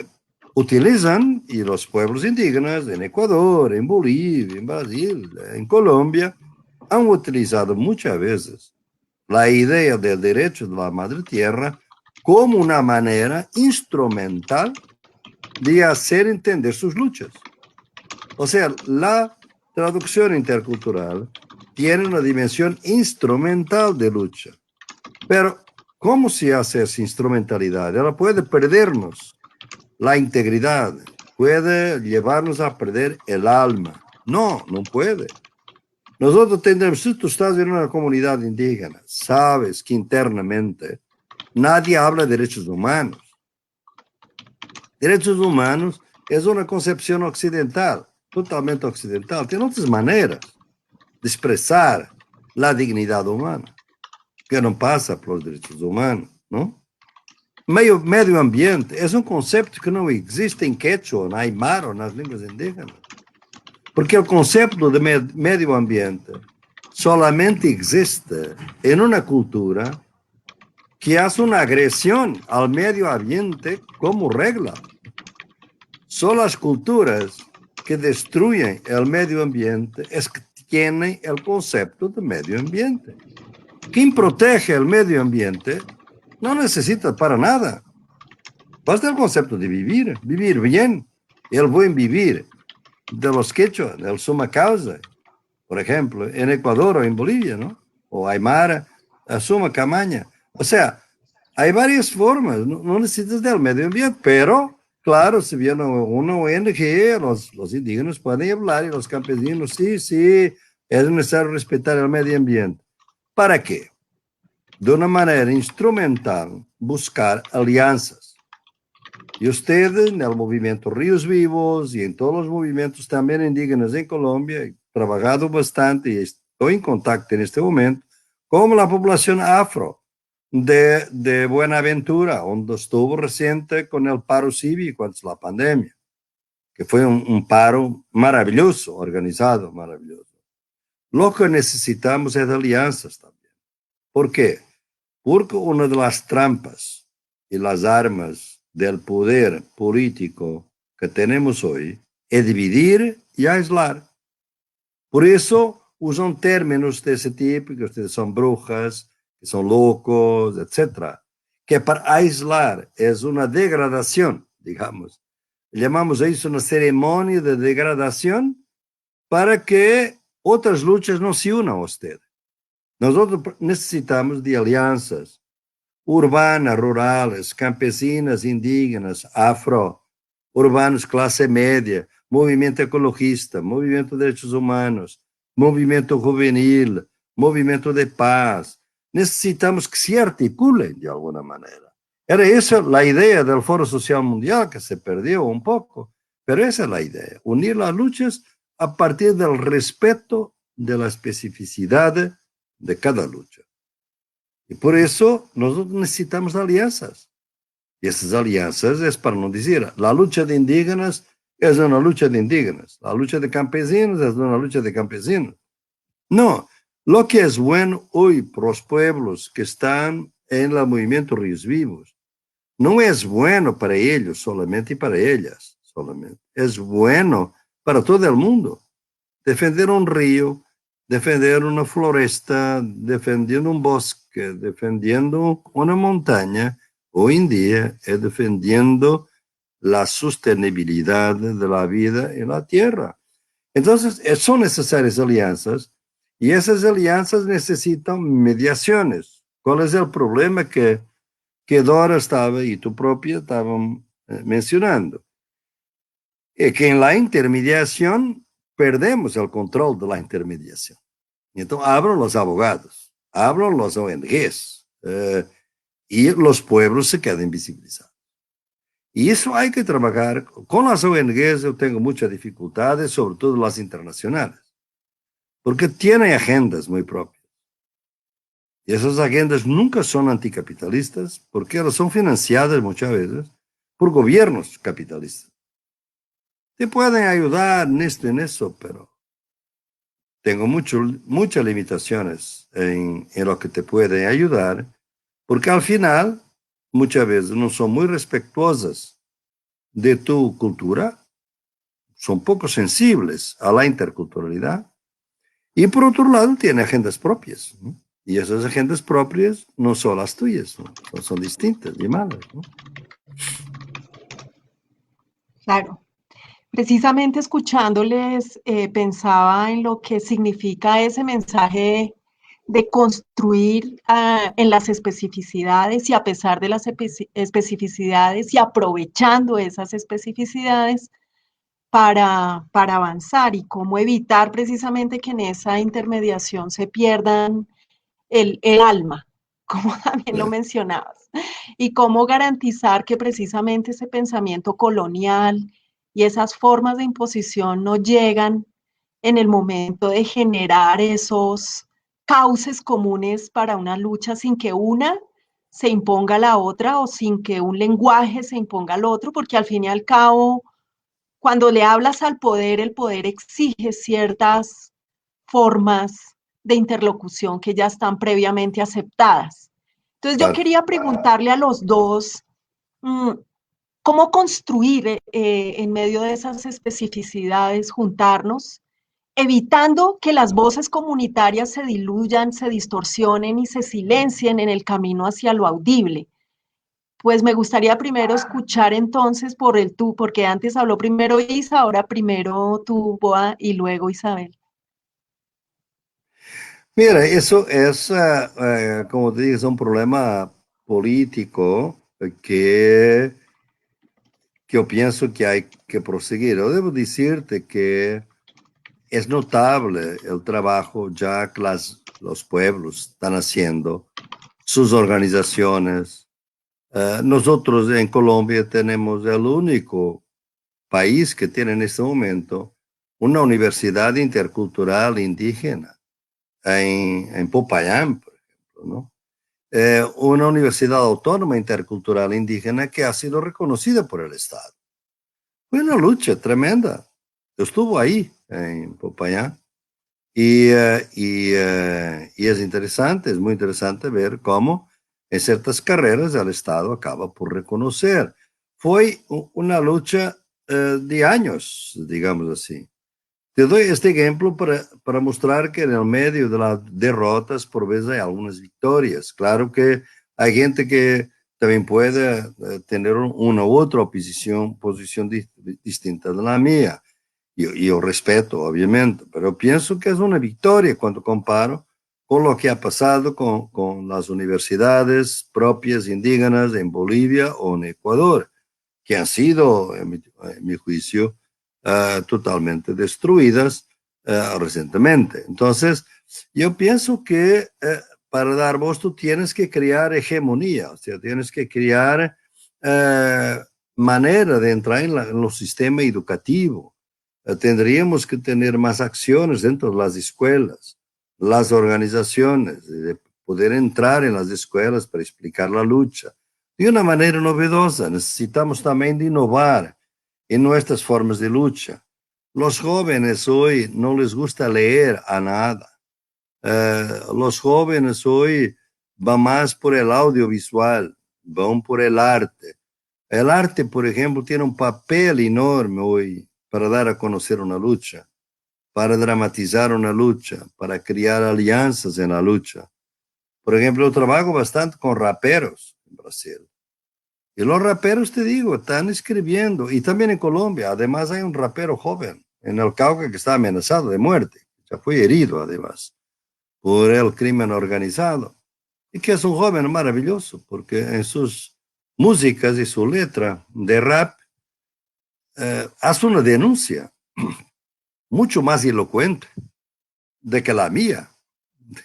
utilizan, y los pueblos indígenas en Ecuador, en Bolivia, en Brasil, en Colombia, han utilizado muchas veces la idea del derecho de la madre tierra como una manera instrumental de hacer entender sus luchas. O sea, la traducción intercultural tiene una dimensión instrumental de lucha. Pero, ¿cómo se hace esa instrumentalidad? Ella puede perdernos la integridad, puede llevarnos a perder el alma. No, no puede. Nosotros tenemos, si tú estás en una comunidad indígena, sabes que internamente nadie habla de derechos humanos. Derechos humanos es una concepción occidental, totalmente occidental. Tiene otras maneras de expresar la dignidad humana, que no pasa por los derechos humanos, ¿no? Medio ambiente es un concepto que no existe en quechua, en aymara o en las lenguas indígenas. Porque el concepto de medio ambiente solamente existe en una cultura que hace una agresión al medio ambiente como regla. Son las culturas que destruyen el medio ambiente es que tienen el concepto de medio ambiente. Quien protege el medio ambiente no necesita para nada. Basta el concepto de vivir bien, el buen vivir de los quechua, del suma causa, por ejemplo, en Ecuador o en Bolivia, ¿no? O aymara, suma camaña. O sea, hay varias formas, no necesitas del medio ambiente, pero, claro, si viene una ONG, los indígenas pueden hablar y los campesinos, sí, es necesario respetar el medio ambiente. ¿Para qué? De una manera instrumental, buscar alianzas. Y ustedes, en el movimiento Ríos Vivos y en todos los movimientos también indígenas en Colombia, he trabajado bastante y estoy en contacto en este momento con la población afro de Buenaventura, donde estuvo reciente con el paro cívico antes de la pandemia, que fue un paro maravilloso, organizado, maravilloso. Lo que necesitamos es alianzas también. ¿Por qué? Porque una de las trampas y las armas del poder político que tenemos hoy es dividir y aislar. Por eso usan términos de ese tipo, que ustedes son brujas, que son locos, etcétera, que para aislar es una degradación, digamos. Llamamos a eso una ceremonia de degradación para que otras luchas no se unan a ustedes. Nosotros necesitamos de alianzas urbanas, rurales, campesinas, indígenas, afro, urbanos, clase media, movimento ecologista, movimento de derechos humanos, movimento juvenil, movimento de paz. Necesitamos que se articulen de alguna manera. Era esa la idea del Foro Social Mundial, que se perdió un poco, pero esa es la idea, unir las luchas a partir del respeto de la especificidad de cada lucha. Y por eso nosotros necesitamos alianzas. Y esas alianzas es para no decir, la lucha de indígenas es una lucha de indígenas, la lucha de campesinos es una lucha de campesinos. No, lo que es bueno hoy para los pueblos que están en el movimiento Ríos Vivos, no es bueno para ellos solamente y para ellas solamente. Es bueno para todo el mundo. Defender un río, defender una floresta, defendiendo un bosque, defendiendo una montaña, hoy en día es defendiendo la sostenibilidad de la vida en la tierra. Entonces, son necesarias alianzas y esas alianzas necesitan mediaciones. ¿Cuál es el problema que Dora estaba y tu propia estaban mencionando? Es que en la intermediación perdemos el control de la intermediación. Entonces, hablan los abogados, hablan los ONGs y los pueblos se quedan invisibilizados. Y eso hay que trabajar. Con las ONGs yo tengo muchas dificultades, sobre todo las internacionales, porque tienen agendas muy propias. Y esas agendas nunca son anticapitalistas, porque elas son financiadas muchas veces por gobiernos capitalistas. Te pueden ayudar en esto y en eso, pero tengo muchas limitaciones en lo que te puede ayudar, Porque al final, muchas veces no son muy respetuosas de tu cultura, son poco sensibles a la interculturalidad y por otro lado tienen agendas propias, ¿no? Y esas agendas propias no son las tuyas, ¿no? Son distintas y malas, ¿no? Claro. Precisamente escuchándoles, pensaba en lo que significa ese mensaje de construir en las especificidades y a pesar de las especificidades y aprovechando esas especificidades para avanzar y cómo evitar precisamente que en esa intermediación se pierdan el alma, como también lo Sí, mencionabas, y cómo garantizar que precisamente ese pensamiento colonial y esas formas de imposición no llegan en el momento de generar esos cauces comunes para una lucha sin que una se imponga a la otra o sin que un lenguaje se imponga al otro, porque al fin y al cabo, cuando le hablas al poder, el poder exige ciertas formas de interlocución que ya están previamente aceptadas. Entonces yo claro. quería preguntarle a los dos, mm, ¿cómo construir en medio de esas especificidades, juntarnos, evitando que las voces comunitarias se diluyan, se distorsionen y se silencien en el camino hacia lo audible? Pues me gustaría primero escuchar entonces por el tú, porque antes habló primero Isa, ahora primero tú, Boa, y luego Isabel. Mira, eso es, como te dije, es un problema político que yo pienso que hay que proseguir. Yo debo decirte que es notable el trabajo ya que los pueblos están haciendo, sus organizaciones. Nosotros en Colombia tenemos el único país que tiene en este momento una universidad intercultural indígena en Popayán, por ejemplo, ¿no? Una universidad autónoma intercultural indígena que ha sido reconocida por el Estado. Fue una lucha tremenda. Yo estuve ahí en Popayán y es interesante, es muy interesante ver cómo en ciertas carreras el Estado acaba por reconocer. Fue una lucha de años, digamos así. Te doy este ejemplo para mostrar que en el medio de las derrotas por veces hay algunas victorias. Claro que hay gente que también puede tener una u otra posición distinta de la mía. Yo respeto, obviamente, pero pienso que es una victoria cuando comparo con lo que ha pasado con las universidades propias indígenas en Bolivia o en Ecuador, que han sido, en mi juicio, totalmente destruidas recientemente. Entonces, yo pienso que para dar voz tú tienes que crear hegemonía, o sea, tienes que crear eh, manera de entrar en los sistemas educativos. Tendríamos que tener más acciones dentro de las escuelas, las organizaciones, de poder entrar en las escuelas para explicar la lucha de una manera novedosa. Necesitamos también de innovar en nuestras formas de lucha. Los jóvenes hoy no les gusta leer a nada. Los jóvenes hoy van más por el audiovisual, van por el arte. El arte, por ejemplo, tiene un papel enorme hoy para dar a conocer una lucha, para dramatizar una lucha, para crear alianzas en la lucha. Por ejemplo, yo trabajo bastante con raperos en Brasil. Y los raperos, te digo, están escribiendo. Y también en Colombia. Además, hay un rapero joven en el Cauca que está amenazado de muerte. Ya fue herido, además, por el crimen organizado. Y que es un joven maravilloso, porque en sus músicas y su letra de rap hace una denuncia mucho más elocuente de que la mía,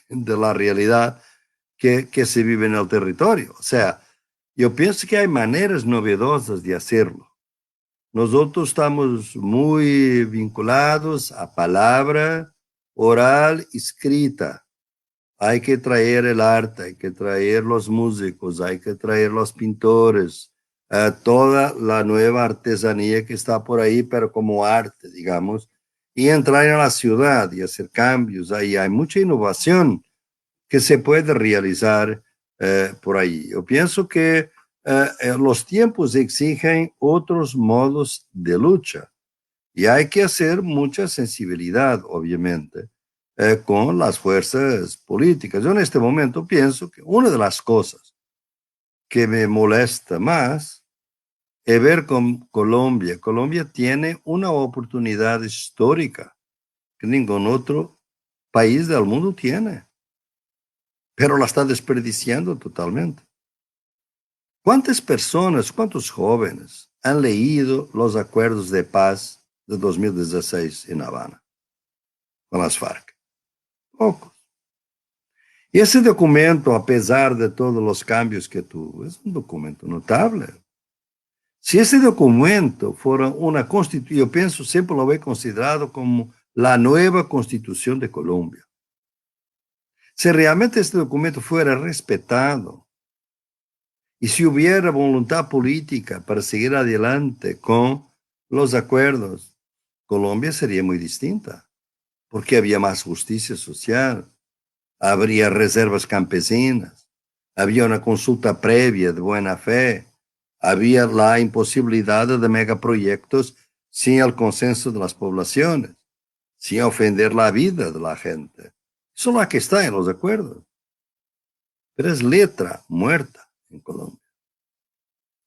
de la realidad que se vive en el territorio. O sea, yo pienso que hay maneras novedosas de hacerlo. Nosotros estamos muy vinculados a palabra oral, escrita. Hay que traer el arte, hay que traer los músicos, hay que traer los pintores, toda la nueva artesanía que está por ahí, pero como arte, digamos, y entrar en la ciudad y hacer cambios. Ahí hay mucha innovación que se puede realizar por ahí. Yo pienso que los tiempos exigen otros modos de lucha y hay que hacer mucha sensibilidad, obviamente, con las fuerzas políticas. Yo en este momento pienso que una de las cosas que me molesta más es ver con Colombia. Colombia tiene una oportunidad histórica que ningún otro país del mundo tiene, pero la está desperdiciando totalmente. ¿Cuántas personas, cuántos jóvenes han leído los acuerdos de paz de 2016 en Habana con las FARC? Pocos. Y ese documento, a pesar de todos los cambios que tuvo, es un documento notable. Si ese documento fuera una constitución, yo pienso, siempre lo he considerado como la nueva constitución de Colombia. Si realmente este documento fuera respetado y si hubiera voluntad política para seguir adelante con los acuerdos, Colombia sería muy distinta, porque había más justicia social, habría reservas campesinas, había una consulta previa de buena fe, había la imposibilidad de megaproyectos sin el consenso de las poblaciones, sin ofender la vida de la gente. Eso es lo que está en los acuerdos. Pero es letra muerta en Colombia.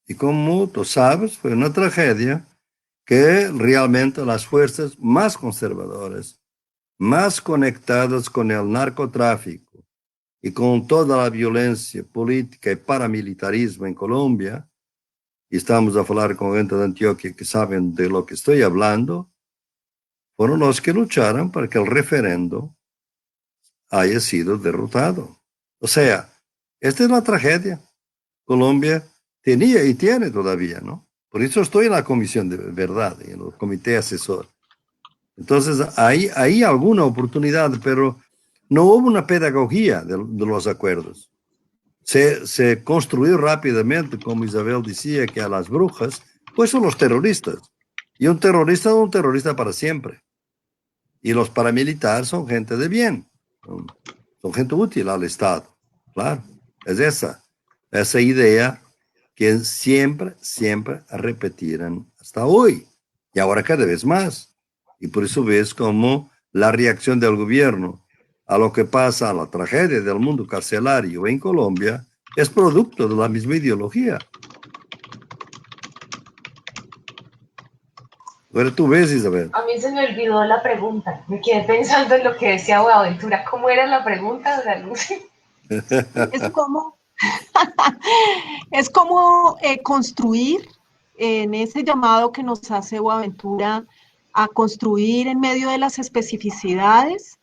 Y como tú sabes, fue una tragedia que realmente las fuerzas más conservadoras, más conectadas con el narcotráfico y con toda la violencia política y paramilitarismo en Colombia, y estamos a hablar con gente de Antioquia que saben de lo que estoy hablando, fueron los que lucharon para que el referendo haya sido derrotado. O sea, esta es la tragedia. Colombia tenía y tiene todavía, ¿no? Por eso estoy en la Comisión de Verdad, en el comité asesor. Entonces, hay alguna oportunidad, pero no hubo una pedagogía de los acuerdos. Se construyó rápidamente, como Isabel decía, que a las brujas, pues son los terroristas. Y un terrorista es un terrorista para siempre. Y los paramilitares son gente de bien, son gente útil al Estado. Claro, es esa idea que siempre repetirán hasta hoy. Y ahora cada vez más. Y por eso ves como la reacción del gobierno a lo que pasa, a la tragedia del mundo carcelario en Colombia, es producto de la misma ideología. Pero tú ves, Isabel. A mí se me olvidó la pregunta. Me quedé pensando en lo que decía Buenaventura. ¿Cómo era la pregunta, Dora Luz? Es como, es como construir en ese llamado que nos hace Boaventura a construir en medio de las especificidades,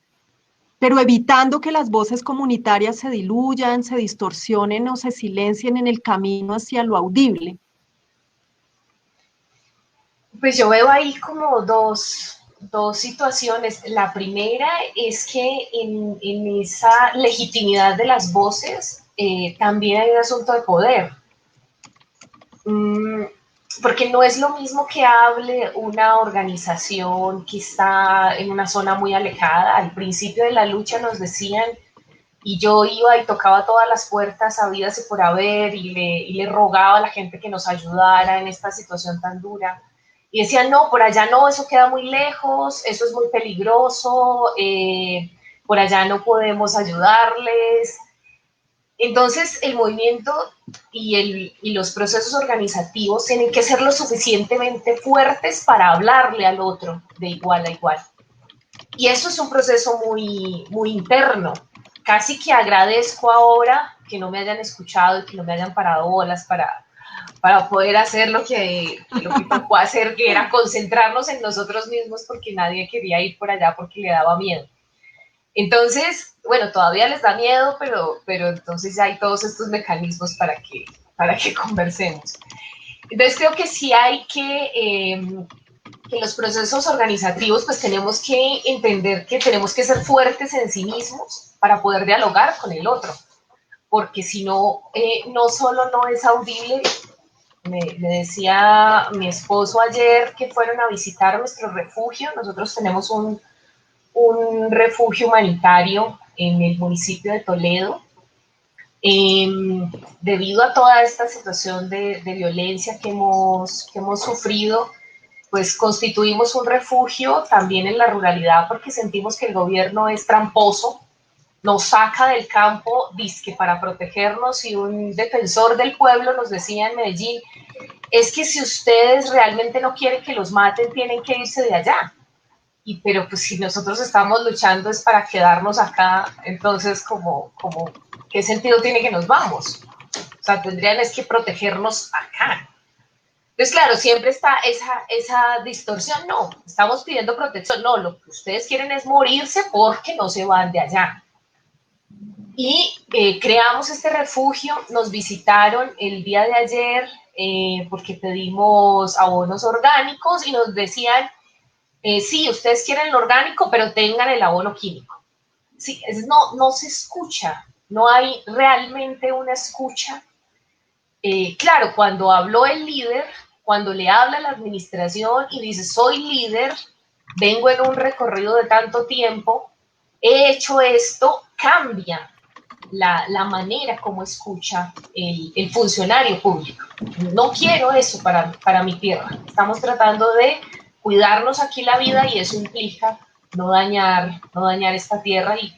pero evitando que las voces comunitarias se diluyan, se distorsionen o se silencien en el camino hacia lo audible. Pues yo veo ahí como dos situaciones. La primera es que en esa legitimidad de las voces también hay un asunto de poder. Porque no es lo mismo que hable una organización que está en una zona muy alejada. Al principio de la lucha nos decían, y yo iba y tocaba todas las puertas habidas y por haber, y le rogaba a la gente que nos ayudara en esta situación tan dura. Y decían, no, por allá no, eso queda muy lejos, eso es muy peligroso, por allá no podemos ayudarles. Entonces, el movimiento y los procesos organizativos tienen que ser lo suficientemente fuertes para hablarle al otro de igual a igual. Y eso es un proceso muy interno. Casi que agradezco ahora que no me hayan escuchado y que no me hayan parado bolas para poder hacer lo que tocó hacer, que era concentrarnos en nosotros mismos porque nadie quería ir por allá porque le daba miedo. Entonces, bueno, todavía les da miedo, pero entonces ya hay todos estos mecanismos para que conversemos. Entonces creo que sí hay que los procesos organizativos pues tenemos que entender que tenemos que ser fuertes en sí mismos para poder dialogar con el otro, porque si no, no solo no es audible. Me decía mi esposo ayer que fueron a visitar nuestro refugio. Nosotros tenemos un refugio humanitario en el municipio de Toledo Debido a toda esta situación de violencia que hemos sufrido, pues constituimos un refugio también en la ruralidad porque sentimos que el gobierno es tramposo, nos saca del campo dizque para protegernos, y un defensor del pueblo nos decía en Medellín, es que si ustedes realmente no quieren que los maten, tienen que irse de allá. Pero pues si nosotros estamos luchando es para quedarnos acá, entonces ¿qué sentido tiene que nos vamos? O sea, tendrían es que protegernos acá. Entonces, claro, siempre está esa distorsión. No, estamos pidiendo protección. No, lo que ustedes quieren es morirse porque no se van de allá. Y creamos este refugio. Nos visitaron el día de ayer porque pedimos abonos orgánicos y nos decían, sí, ustedes quieren el orgánico, pero tengan el abono químico. Sí, no se escucha, no hay realmente una escucha. Claro, cuando habló el líder, cuando le habla a la administración y dice, soy líder, vengo en un recorrido de tanto tiempo, he hecho esto, cambia la manera como escucha el funcionario público. No quiero eso para mi tierra. Estamos tratando de cuidarnos aquí la vida y eso implica no dañar esta tierra y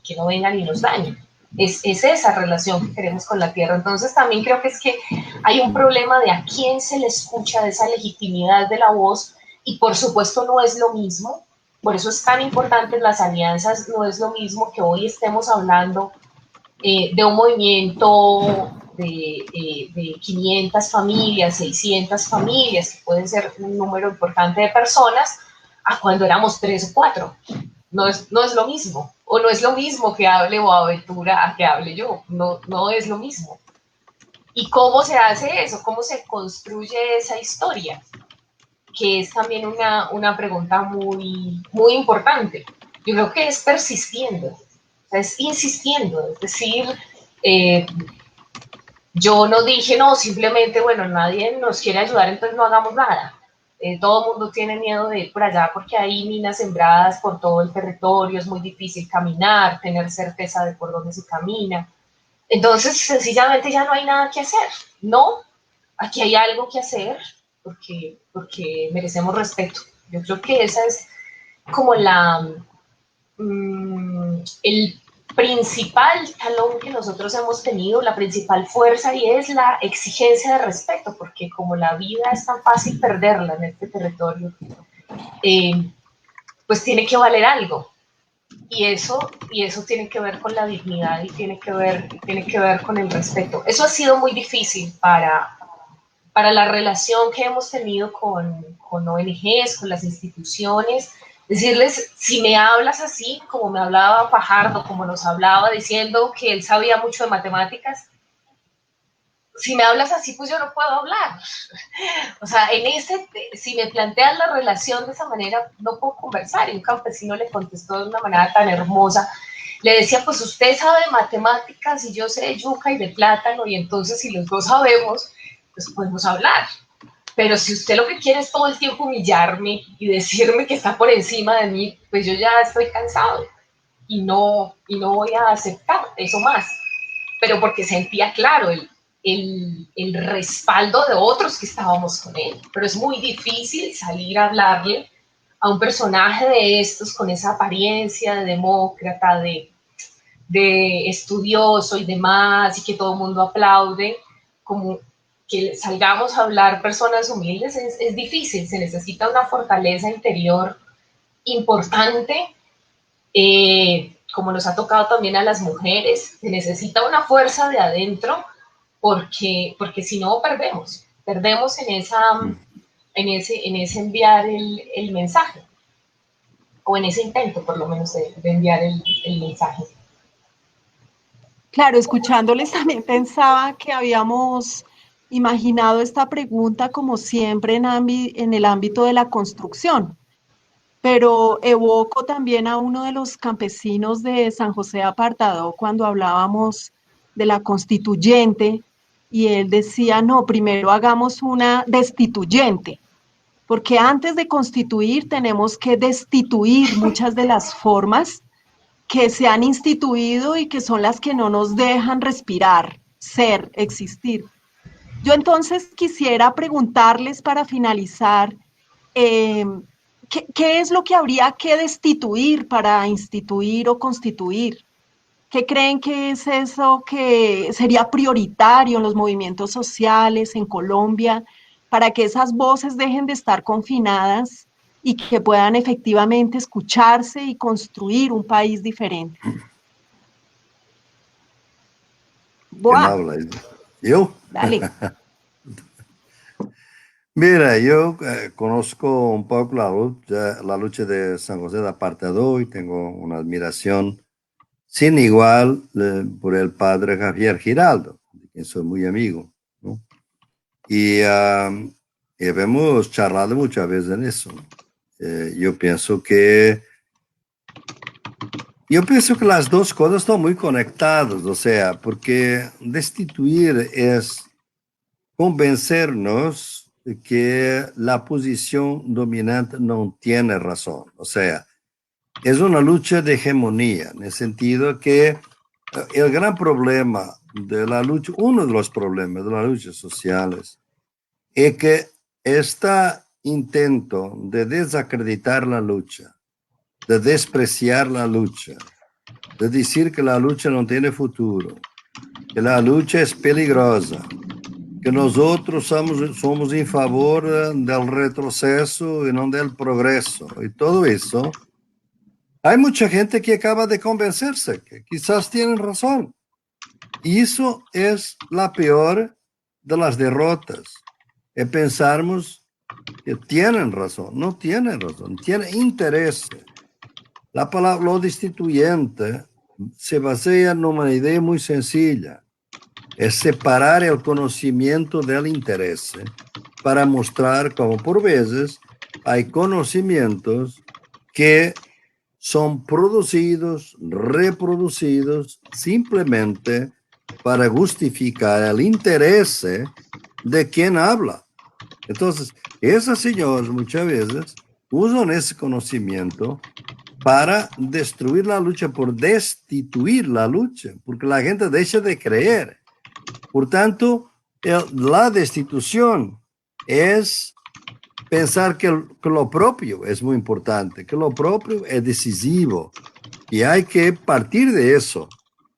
que no vengan y nos dañen. Es esa relación que queremos con la tierra. Entonces también creo que es que hay un problema de a quién se le escucha, de esa legitimidad de la voz, y por supuesto no es lo mismo, por eso es tan importante las alianzas, no es lo mismo que hoy estemos hablando de un movimiento de 500 familias, 600 familias, que pueden ser un número importante de personas, a cuando éramos 3 o 4. No es lo mismo. O no es lo mismo que hable Boaventura a que hable yo. No es lo mismo. ¿Y cómo se hace eso? ¿Cómo se construye esa historia? Que es también una pregunta muy, muy importante. Yo creo que es persistiendo, es insistiendo, es decir, yo no dije, no, simplemente, bueno, nadie nos quiere ayudar, entonces no hagamos nada. Todo el mundo tiene miedo de ir por allá porque hay minas sembradas por todo el territorio, es muy difícil caminar, tener certeza de por dónde se camina. Entonces, sencillamente ya no hay nada que hacer. No, aquí hay algo que hacer porque merecemos respeto. Yo creo que esa es como el principal talón que nosotros hemos tenido, la principal fuerza, y es la exigencia de respeto, porque como la vida es tan fácil perderla en este territorio, pues tiene que valer algo. Y eso tiene que ver con la dignidad y tiene que ver con el respeto. Eso ha sido muy difícil para la relación que hemos tenido con ONGs, con las instituciones. Decirles, si me hablas así, como me hablaba Fajardo, como nos hablaba diciendo que él sabía mucho de matemáticas, si me hablas así, pues yo no puedo hablar. O sea, si me planteas la relación de esa manera, no puedo conversar. Y un campesino le contestó de una manera tan hermosa. Le decía, pues usted sabe de matemáticas y yo sé de yuca y de plátano, y entonces si los dos sabemos, pues podemos hablar. Pero si usted lo que quiere es todo el tiempo humillarme y decirme que está por encima de mí, pues yo ya estoy cansado y no voy a aceptar eso más. Pero porque sentía claro el respaldo de otros que estábamos con él. Pero es muy difícil salir a hablarle a un personaje de estos con esa apariencia de demócrata, de estudioso y demás, y que todo el mundo aplaude, como que salgamos a hablar personas humildes, es difícil, se necesita una fortaleza interior importante, como nos ha tocado también a las mujeres, se necesita una fuerza de adentro, porque si no perdemos en ese enviar el mensaje, o en ese intento por lo menos de enviar el mensaje. Claro, escuchándoles también pensaba que habíamos imaginado esta pregunta como siempre en el ámbito de la construcción, pero evoco también a uno de los campesinos de San José Apartado cuando hablábamos de la constituyente y él decía, no, primero hagamos una destituyente, porque antes de constituir tenemos que destituir muchas de las formas que se han instituido y que son las que no nos dejan respirar, ser, existir. Yo entonces quisiera preguntarles para finalizar, ¿qué es lo que habría que destituir para instituir o constituir? ¿Qué creen que es eso que sería prioritario en los movimientos sociales en Colombia para que esas voces dejen de estar confinadas y que puedan efectivamente escucharse y construir un país diferente? ¿Quién Boa, habla? ¿Yo? dale. Mira, yo conozco un poco la lucha de San José de Apartadó y tengo una admiración sin igual por el padre Javier Giraldo, de quien soy muy amigo, ¿no? Y hemos charlado muchas veces en eso. Yo pienso que las dos cosas están muy conectadas, o sea, porque destituir es convencernos de que la posición dominante no tiene razón. O sea, es una lucha de hegemonía, en el sentido que el gran problema de la lucha, uno de los problemas de las luchas sociales, es que este intento de desacreditar la lucha, de despreciar la lucha, de decir que la lucha no tiene futuro, que la lucha es peligrosa, que nosotros somos en favor del retroceso y no del progreso, y todo eso. Hay mucha gente que acaba de convencerse que quizás tienen razón. Y eso es la peor de las derrotas. Es pensarmos que tienen razón, no tienen razón, tienen interés. La palabra lo destituyente se basa en una idea muy sencilla. Es separar el conocimiento del interés para mostrar cómo por veces hay conocimientos que son producidos, reproducidos simplemente para justificar el interés de quien habla. Entonces, esos señores muchas veces usan ese conocimiento para destruir la lucha, por destituir la lucha, porque la gente deja de creer. Por tanto, la destitución es pensar que lo propio es muy importante, que lo propio es decisivo y hay que partir de eso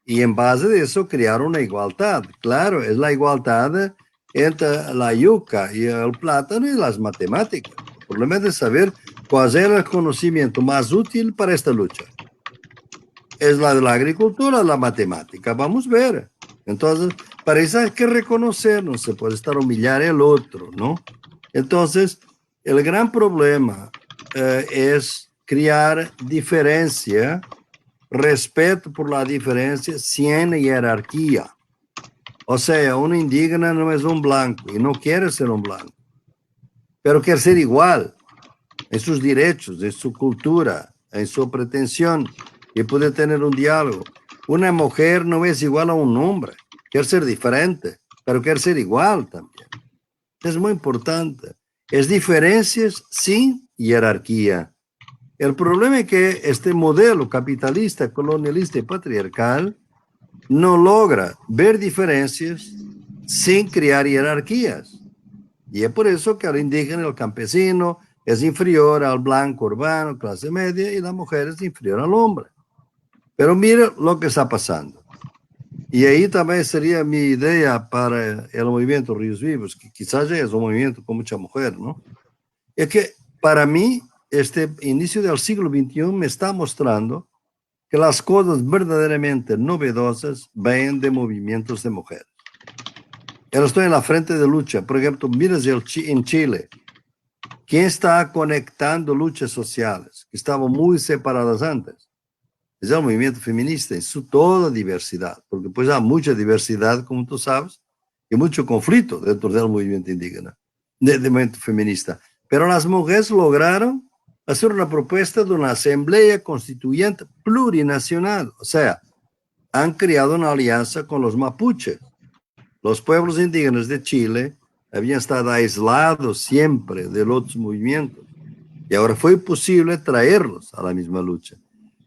y en base de eso crear una igualdad. Claro, es la igualdad entre la yuca y el plátano y las matemáticas. El problema es de saber cuál es el conocimiento más útil para esta lucha. Es la de la agricultura o la matemática. Vamos a ver. Entonces, para eso hay que reconocer, no se puede estar humillar el otro, ¿no? Entonces, el gran problema es crear diferencia, respeto por la diferencia sin jerarquía. O sea, un indígena no es un blanco y no quiere ser un blanco, pero quiere ser igual en sus derechos, en su cultura, en su pretensión y puede tener un diálogo. Una mujer no es igual a un hombre, quiere ser diferente, pero quiere ser igual también. Es muy importante. Es diferencias sin jerarquía. El problema es que este modelo capitalista, colonialista y patriarcal no logra ver diferencias sin crear jerarquías. Y es por eso que el indígena, el campesino, es inferior al blanco urbano, clase media, y la mujer es inferior al hombre. Pero mire lo que está pasando. Y ahí también sería mi idea para el movimiento Ríos Vivos, que quizás ya es un movimiento con mucha mujer, ¿no? Es que para mí, este inicio del siglo XXI me está mostrando que las cosas verdaderamente novedosas vienen de movimientos de mujeres. Yo estoy en la frente de lucha. Por ejemplo, miras en Chile, ¿quién está conectando luchas sociales que estaban muy separadas antes? Es el movimiento feminista en su toda diversidad, porque pues hay mucha diversidad, como tú sabes, y mucho conflicto dentro del movimiento indígena, del movimiento feminista. Pero las mujeres lograron hacer una propuesta de una asamblea constituyente plurinacional, o sea, han creado una alianza con los mapuches. Los pueblos indígenas de Chile habían estado aislados siempre de los otros movimientos y ahora fue posible traerlos a la misma lucha.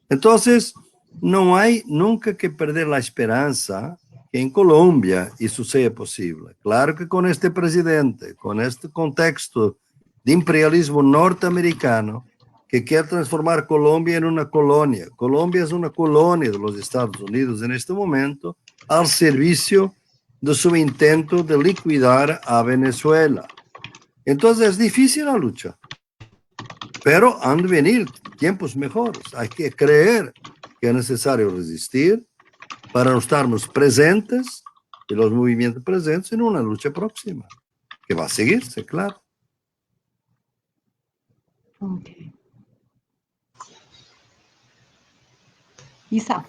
Entonces, no hay nunca que perder la esperanza que en Colombia eso sea posible. Claro que con este presidente, con este contexto de imperialismo norteamericano que quiere transformar Colombia en una colonia. Colombia es una colonia de los Estados Unidos en este momento al servicio de su intento de liquidar a Venezuela. Entonces es difícil la lucha, pero han de venir tiempos mejores. Hay que creer que es necesario resistir para estarmos presentes y los movimientos presentes en una lucha próxima, que va a seguirse, claro. Okay. Isa.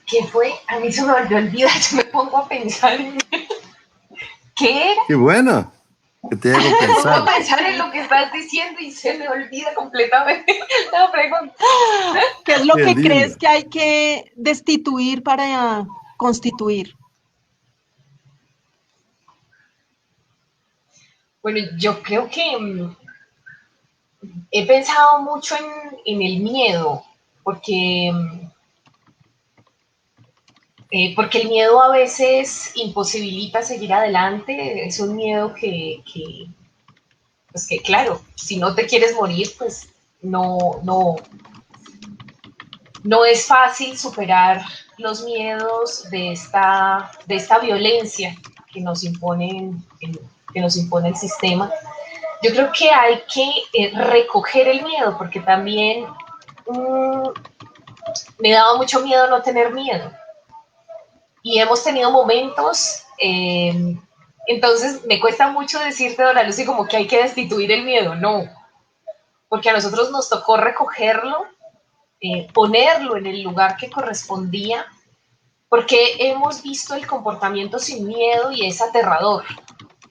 ¿Qué fue? A mí se me volvió a olvidar, yo me pongo a pensar en... ¿Qué era? Qué bueno que te hago Me pongo pensar. a pensar en lo que estás diciendo y se me olvida completamente la pregunta. ¿Qué es lo Qué que lindo. crees que hay que destituir para constituir? Bueno, yo creo que he pensado mucho en el miedo, porque porque el miedo a veces imposibilita seguir adelante, es un miedo pues que claro, si no te quieres morir, pues no es fácil superar los miedos de esta violencia que nos, que nos impone el sistema. Yo creo que hay que recoger el miedo, porque también me daba mucho miedo no tener miedo. Y hemos tenido momentos, entonces me cuesta mucho decirte, Dona Lucy, como que hay que destituir el miedo, no, porque a nosotros nos tocó recogerlo, ponerlo en el lugar que correspondía, porque hemos visto el comportamiento sin miedo y es aterrador.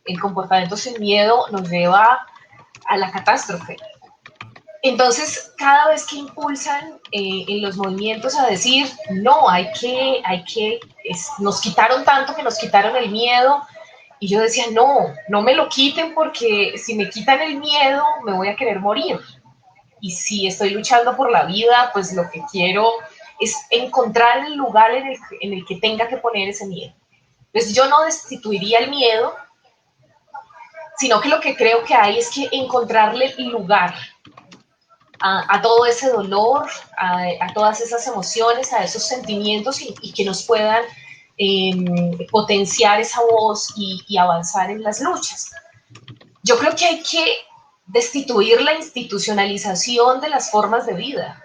El comportamiento sin miedo nos lleva a la catástrofe. Entonces, cada vez que impulsan en los movimientos a decir, no, nos quitaron tanto que nos quitaron el miedo, y yo decía, no, no me lo quiten porque si me quitan el miedo me voy a querer morir. Y si estoy luchando por la vida, pues lo que quiero es encontrar el lugar en el que tenga que poner ese miedo. Entonces yo no destituiría el miedo, sino que lo que creo que hay es que encontrarle lugar a todo ese dolor, a todas esas emociones, a esos sentimientos y que nos puedan potenciar esa voz y avanzar en las luchas. Yo creo que hay que destituir la institucionalización de las formas de vida.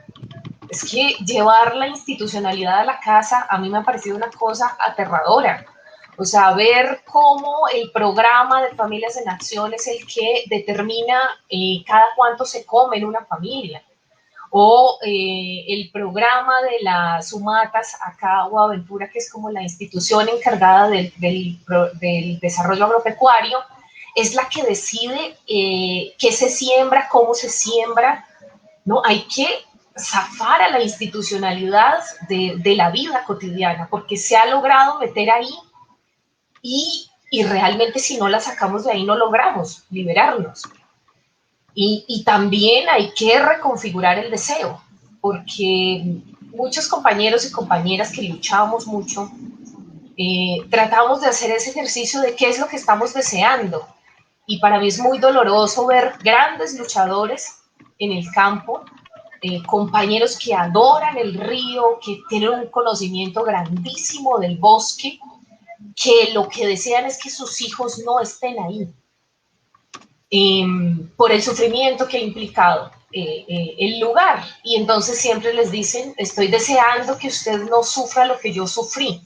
Es que llevar la institucionalidad a la casa a mí me ha parecido una cosa aterradora. O sea, ver cómo el programa de Familias en Acción es el que determina cada cuánto se come en una familia. O el programa de las Sumatas acá o Aventura, que es como la institución encargada del desarrollo agropecuario, es la que decide qué se siembra, cómo se siembra, ¿no? Hay que zafar a la institucionalidad de la vida cotidiana, porque se ha logrado meter ahí y realmente si no la sacamos de ahí no logramos liberarnos. Y también hay que reconfigurar el deseo, porque muchos compañeros y compañeras que luchábamos mucho, tratamos de hacer ese ejercicio de qué es lo que estamos deseando. Y para mí es muy doloroso ver grandes luchadores en el campo, compañeros que adoran el río, que tienen un conocimiento grandísimo del bosque, que lo que desean es que sus hijos no estén ahí, por el sufrimiento que ha implicado el lugar. Y entonces siempre les dicen, estoy deseando que usted no sufra lo que yo sufrí,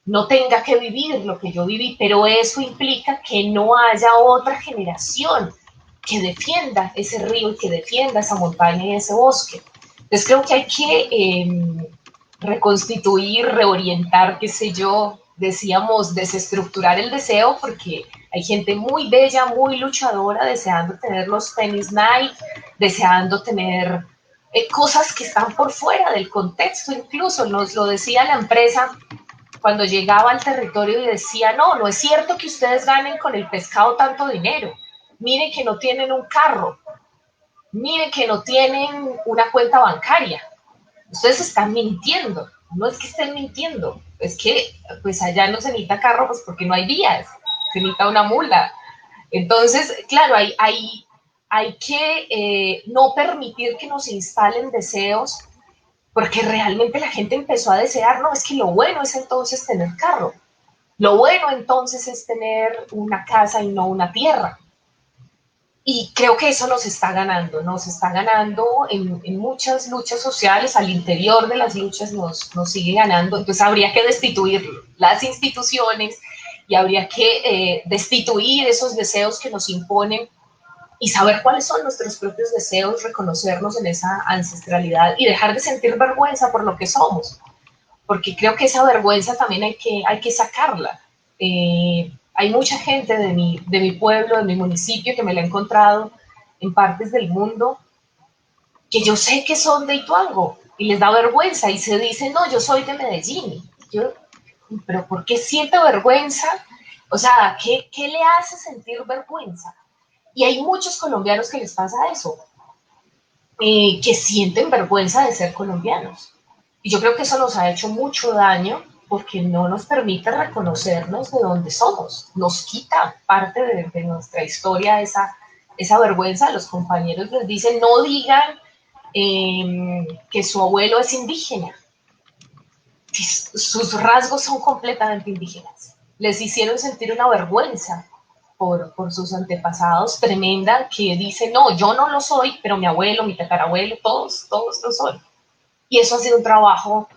no tenga que vivir lo que yo viví, pero eso implica que no haya otra generación que defienda ese río y que defienda esa montaña y ese bosque. Entonces creo que hay que reconstituir, reorientar, qué sé yo, decíamos desestructurar el deseo, porque hay gente muy bella, muy luchadora, deseando tener los tenis Nike, deseando tener cosas que están por fuera del contexto, incluso nos lo decía la empresa cuando llegaba al territorio y decía, no, no es cierto que ustedes ganen con el pescado tanto dinero, miren que no tienen un carro, miren que no tienen una cuenta bancaria. ustedes están mintiendo. No es que estén mintiendo, es que pues allá no se necesita carro pues porque no hay vías, se necesita una mula. Entonces, claro, hay que no permitir que nos instalen deseos, porque realmente la gente empezó a desear, no, es que lo bueno es entonces tener carro, lo bueno entonces es tener una casa y no una tierra. Y creo que eso nos está ganando en muchas luchas sociales, al interior de las luchas nos sigue ganando, entonces habría que destituir las instituciones y habría que destituir esos deseos que nos imponen y saber cuáles son nuestros propios deseos, reconocernos en esa ancestralidad y dejar de sentir vergüenza por lo que somos, porque creo que esa vergüenza también hay que sacarla. Hay mucha gente de mi pueblo, de mi municipio, que me la he encontrado en partes del mundo, que yo sé que son de Ituango y les da vergüenza y se dicen, no, yo soy de Medellín. Yo, pero ¿por qué siente vergüenza? O sea, ¿qué le hace sentir vergüenza? Y hay muchos colombianos que les pasa eso, que sienten vergüenza de ser colombianos. Y yo creo que eso nos ha hecho mucho daño porque no nos permite reconocernos de dónde somos. Nos quita parte de nuestra historia esa vergüenza. Los compañeros les dicen, no digan que su abuelo es indígena. Sus rasgos son completamente indígenas. Les hicieron sentir una vergüenza por sus antepasados tremenda que dicen, no, yo no lo soy, pero mi abuelo, mi tatarabuelo, todos lo son. Y eso ha sido un trabajo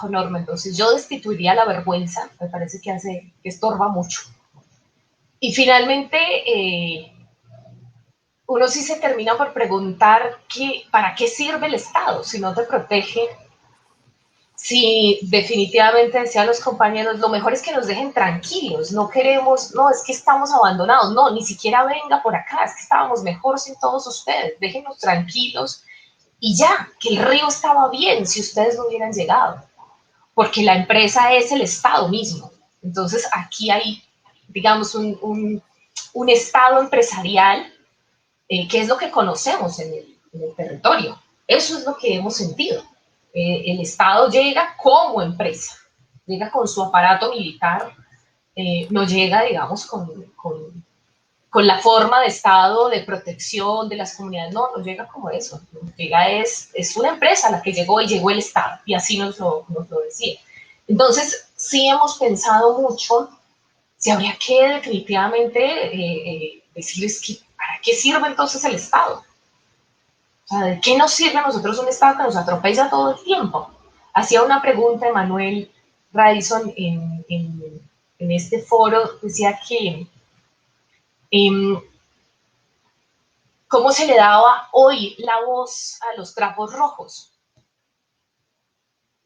enorme. Entonces yo destituiría la vergüenza, me parece que estorba mucho. Y finalmente, uno sí se termina por preguntar para qué sirve el Estado si no te protege. Sí, definitivamente decían los compañeros, lo mejor es que nos dejen tranquilos, no queremos, no, es que estamos abandonados, no, ni siquiera venga por acá, es que estábamos mejor sin todos ustedes, déjenos tranquilos y ya, que el río estaba bien si ustedes no hubieran llegado, porque la empresa es el Estado mismo. Entonces aquí hay, digamos, un Estado empresarial que es lo que conocemos en el territorio. Eso es lo que hemos sentido. El Estado llega como empresa, llega con su aparato militar, no llega, digamos, con la forma de Estado de protección de las comunidades, no llega como eso, llega es una empresa la que llegó y llegó el Estado, y así nos lo decía. Entonces, sí hemos pensado mucho si habría que definitivamente decirles que ¿para qué sirve entonces el Estado? O sea, ¿de qué nos sirve a nosotros un Estado que nos atropella todo el tiempo? Hacía una pregunta Emanuel Radisson en este foro, decía que ¿cómo se le daba hoy la voz a los trapos rojos?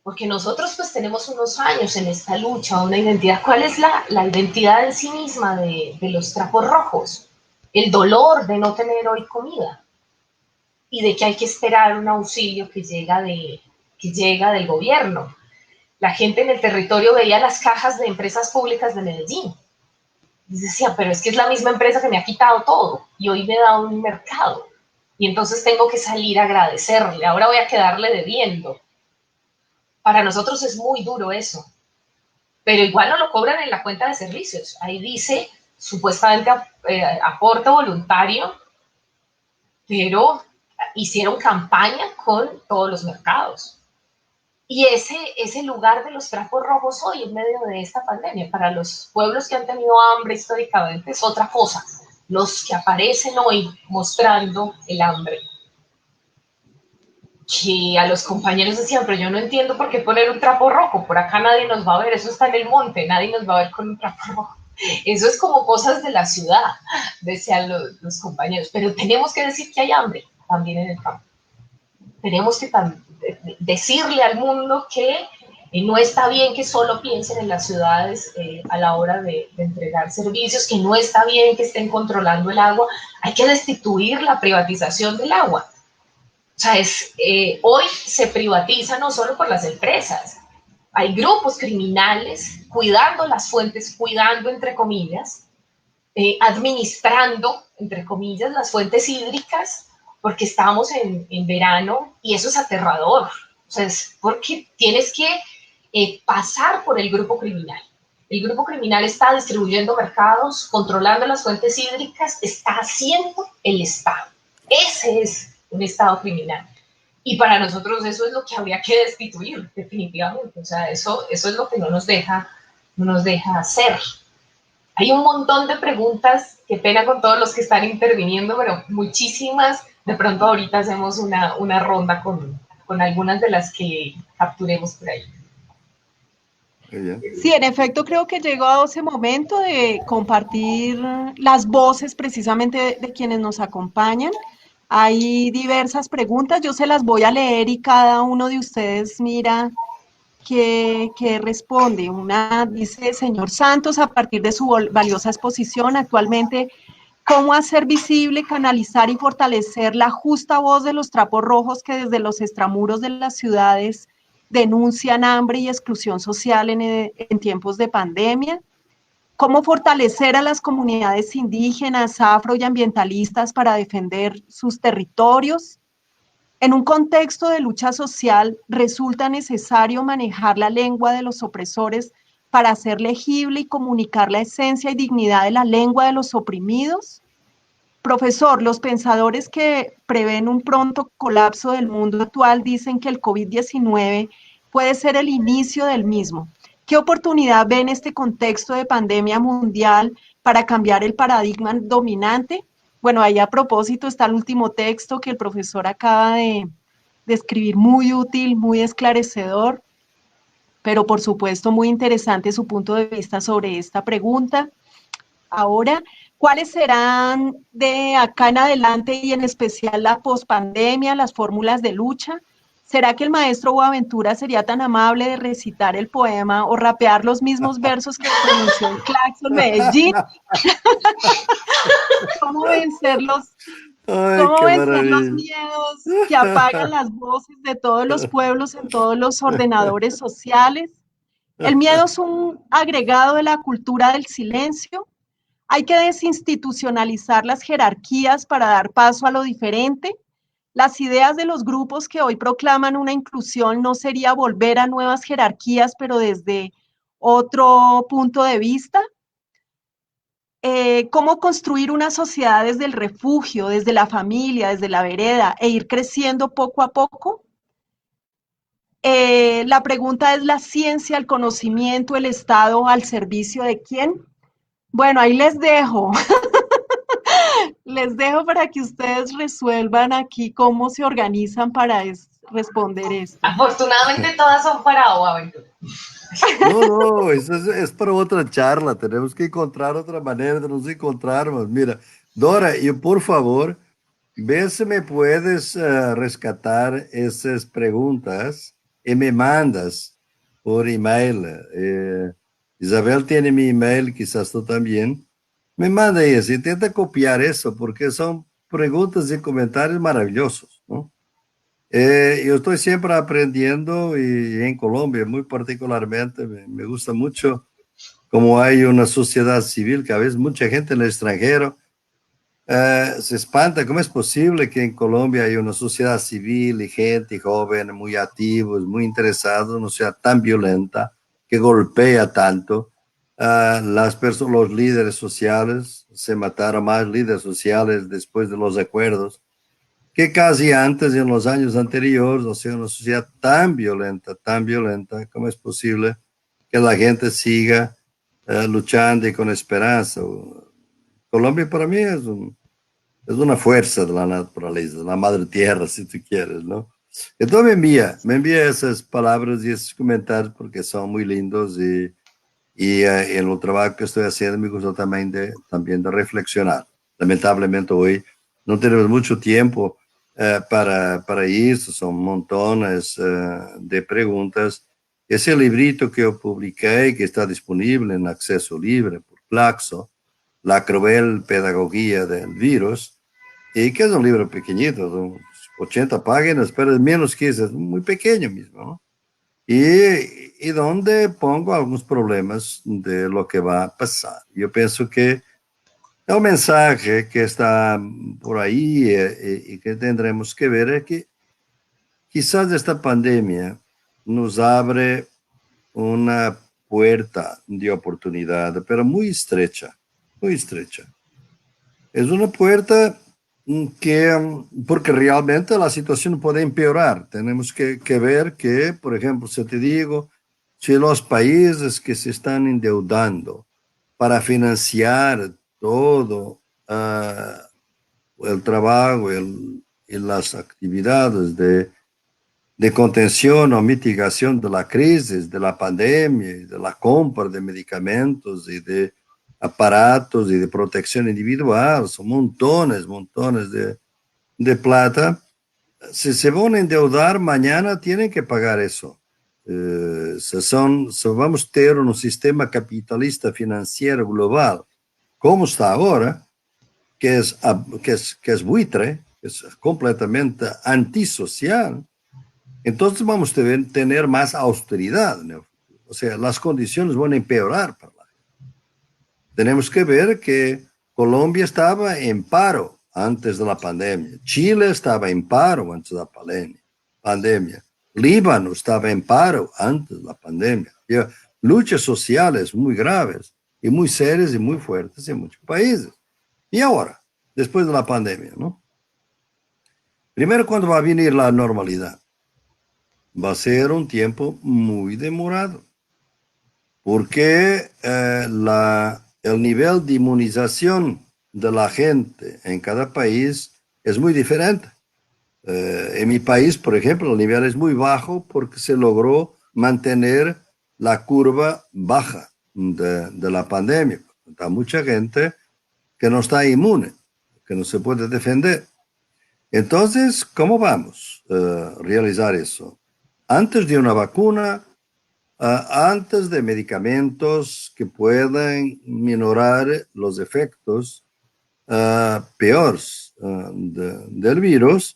Porque nosotros pues tenemos unos años en esta lucha, una identidad. ¿Cuál es la identidad en sí misma de los trapos rojos? El dolor de no tener hoy comida y de que hay que esperar un auxilio que llega del gobierno. La gente en el territorio veía las cajas de empresas públicas de Medellín y decía, pero es que es la misma empresa que me ha quitado todo y hoy me da un mercado y entonces tengo que salir a agradecerle, ahora voy a quedarle debiendo. Para nosotros es muy duro eso, pero igual no lo cobran en la cuenta de servicios. Ahí dice supuestamente aporte voluntario, pero hicieron campaña con todos los mercados. Y ese lugar de los trapos rojos hoy en medio de esta pandemia, para los pueblos que han tenido hambre históricamente, es otra cosa. Los que aparecen hoy mostrando el hambre. Que a los compañeros decían, pero yo no entiendo por qué poner un trapo rojo, por acá nadie nos va a ver, eso está en el monte, nadie nos va a ver con un trapo rojo. Eso es como cosas de la ciudad, decían los compañeros, pero tenemos que decir que hay hambre también en el campo. Tenemos que decirle al mundo que no está bien que solo piensen en las ciudades a la hora de entregar servicios, que no está bien que estén controlando el agua, hay que destituir la privatización del agua. O sea, hoy se privatiza no solo por las empresas, hay grupos criminales cuidando las fuentes, cuidando entre comillas, administrando entre comillas las fuentes hídricas, porque estamos en verano y eso es aterrador. O sea, es porque tienes que pasar por el grupo criminal. El grupo criminal está distribuyendo mercados, controlando las fuentes hídricas, está haciendo el Estado. Ese es un Estado criminal. Y para nosotros eso es lo que habría que destituir, definitivamente. O sea, eso es lo que no nos deja hacer. Hay un montón de preguntas, qué pena con todos los que están interviniendo, pero muchísimas. De pronto ahorita hacemos una ronda con algunas de las que capturemos por ahí. Sí, en efecto, creo que llegó ese momento de compartir las voces precisamente de quienes nos acompañan. Hay diversas preguntas, yo se las voy a leer y cada uno de ustedes mira qué responde. Una dice, señor Santos, a partir de su valiosa exposición actualmente, ¿cómo hacer visible, canalizar y fortalecer la justa voz de los trapos rojos que desde los extramuros de las ciudades denuncian hambre y exclusión social en tiempos de pandemia? ¿Cómo fortalecer a las comunidades indígenas, afro y ambientalistas para defender sus territorios? En un contexto de lucha social, resulta necesario manejar la lengua de los opresores para hacer legible y comunicar la esencia y dignidad de la lengua de los oprimidos. Profesor, los pensadores que prevén un pronto colapso del mundo actual dicen que el COVID-19 puede ser el inicio del mismo. ¿Qué oportunidad ve en este contexto de pandemia mundial para cambiar el paradigma dominante? Bueno, ahí a propósito está el último texto que el profesor acaba de escribir, muy útil, muy esclarecedor, pero por supuesto muy interesante su punto de vista sobre esta pregunta. Ahora, ¿cuáles serán de acá en adelante y en especial la pospandemia, las fórmulas de lucha? ¿Será que el maestro Boaventura sería tan amable de recitar el poema o rapear los mismos versos que pronunció en Claxon, Medellín? ¿Cómo vencer Ay, cómo qué vencer los maravilla. miedos que apagan las voces de todos los pueblos en todos los ordenadores sociales? El miedo es un agregado de la cultura del silencio. Hay que desinstitucionalizar las jerarquías para dar paso a lo diferente. Las ideas de los grupos que hoy proclaman una inclusión no sería volver a nuevas jerarquías, pero desde otro punto de vista. Cómo construir una sociedad desde el refugio, desde la familia, desde la vereda e ir creciendo poco a poco. La pregunta es, ¿la ciencia, el conocimiento, el Estado al servicio de quién? Bueno, ahí les dejo. Les dejo para que ustedes resuelvan aquí cómo se organizan para responder esto. Afortunadamente todas son para Boaventura. No, no, eso es para otra charla. Tenemos que encontrar otra manera de nos encontrarmos. Mira, Dora, y por favor, ve si me puedes rescatar esas preguntas y me mandas por email. Isabel tiene mi email, quizás tú también. Me manda eso, intenta copiar eso, porque son preguntas y comentarios maravillosos, ¿no? Yo estoy siempre aprendiendo y en Colombia muy particularmente me gusta mucho cómo hay una sociedad civil, que a veces mucha gente en el extranjero se espanta. ¿Cómo es posible que en Colombia haya una sociedad civil y gente joven, muy activos, muy interesados, no sea tan violenta, que golpea tanto? Los líderes sociales, se mataron más líderes sociales después de los acuerdos que casi antes, en los años anteriores. O sea, una sociedad tan violenta, ¿cómo es posible que la gente siga luchando y con esperanza? Colombia para mí es una fuerza de la naturaleza, de la madre tierra, si tú quieres, ¿no? Entonces me envía esas palabras y esos comentarios porque son muy lindos y en el trabajo que estoy haciendo me gusta también de reflexionar. Lamentablemente hoy no tenemos mucho tiempo para eso, son montones de preguntas. Ese librito que yo publiqué, que está disponible en acceso libre por Claxo, La cruel pedagogía del virus, y que es un libro pequeñito, son 80 páginas, pero es menos que eso, es muy pequeño mismo, ¿no? Y donde pongo algunos problemas de lo que va a pasar. Yo pienso que el mensaje que está por ahí y que tendremos que ver es que quizás esta pandemia nos abre una puerta de oportunidad, pero muy estrecha, muy estrecha. Es una puerta porque realmente la situación puede empeorar. Tenemos que ver que, por ejemplo, si te digo, si los países que se están endeudando para financiar todo el trabajo y las actividades de contención o mitigación de la crisis, de la pandemia, de la compra de medicamentos y de aparatos y de protección individual, son montones de plata. Si se van a endeudar mañana, tienen que pagar eso. Si vamos a tener un sistema capitalista financiero global, como está ahora, que es buitre, que es completamente antisocial, entonces vamos a tener más austeridad, ¿no? O sea, las condiciones van a empeorar para la gente. Tenemos que ver que Colombia estaba en paro antes de la pandemia. Chile estaba en paro antes de la pandemia. Líbano estaba en paro antes de la pandemia. Había luchas sociales muy graves y muy serias y muy fuertes en muchos países. Y ahora, después de la pandemia, ¿no? Primero, ¿cuándo va a venir la normalidad? Va a ser un tiempo muy demorado, porque el nivel de inmunización de la gente en cada país es muy diferente. En mi país, por ejemplo, el nivel es muy bajo porque se logró mantener la curva baja de la pandemia. Hay mucha gente que no está inmune, que no se puede defender. Entonces, ¿cómo vamos a realizar eso? Antes de una vacuna, antes de medicamentos que puedan minorar los efectos peores del virus,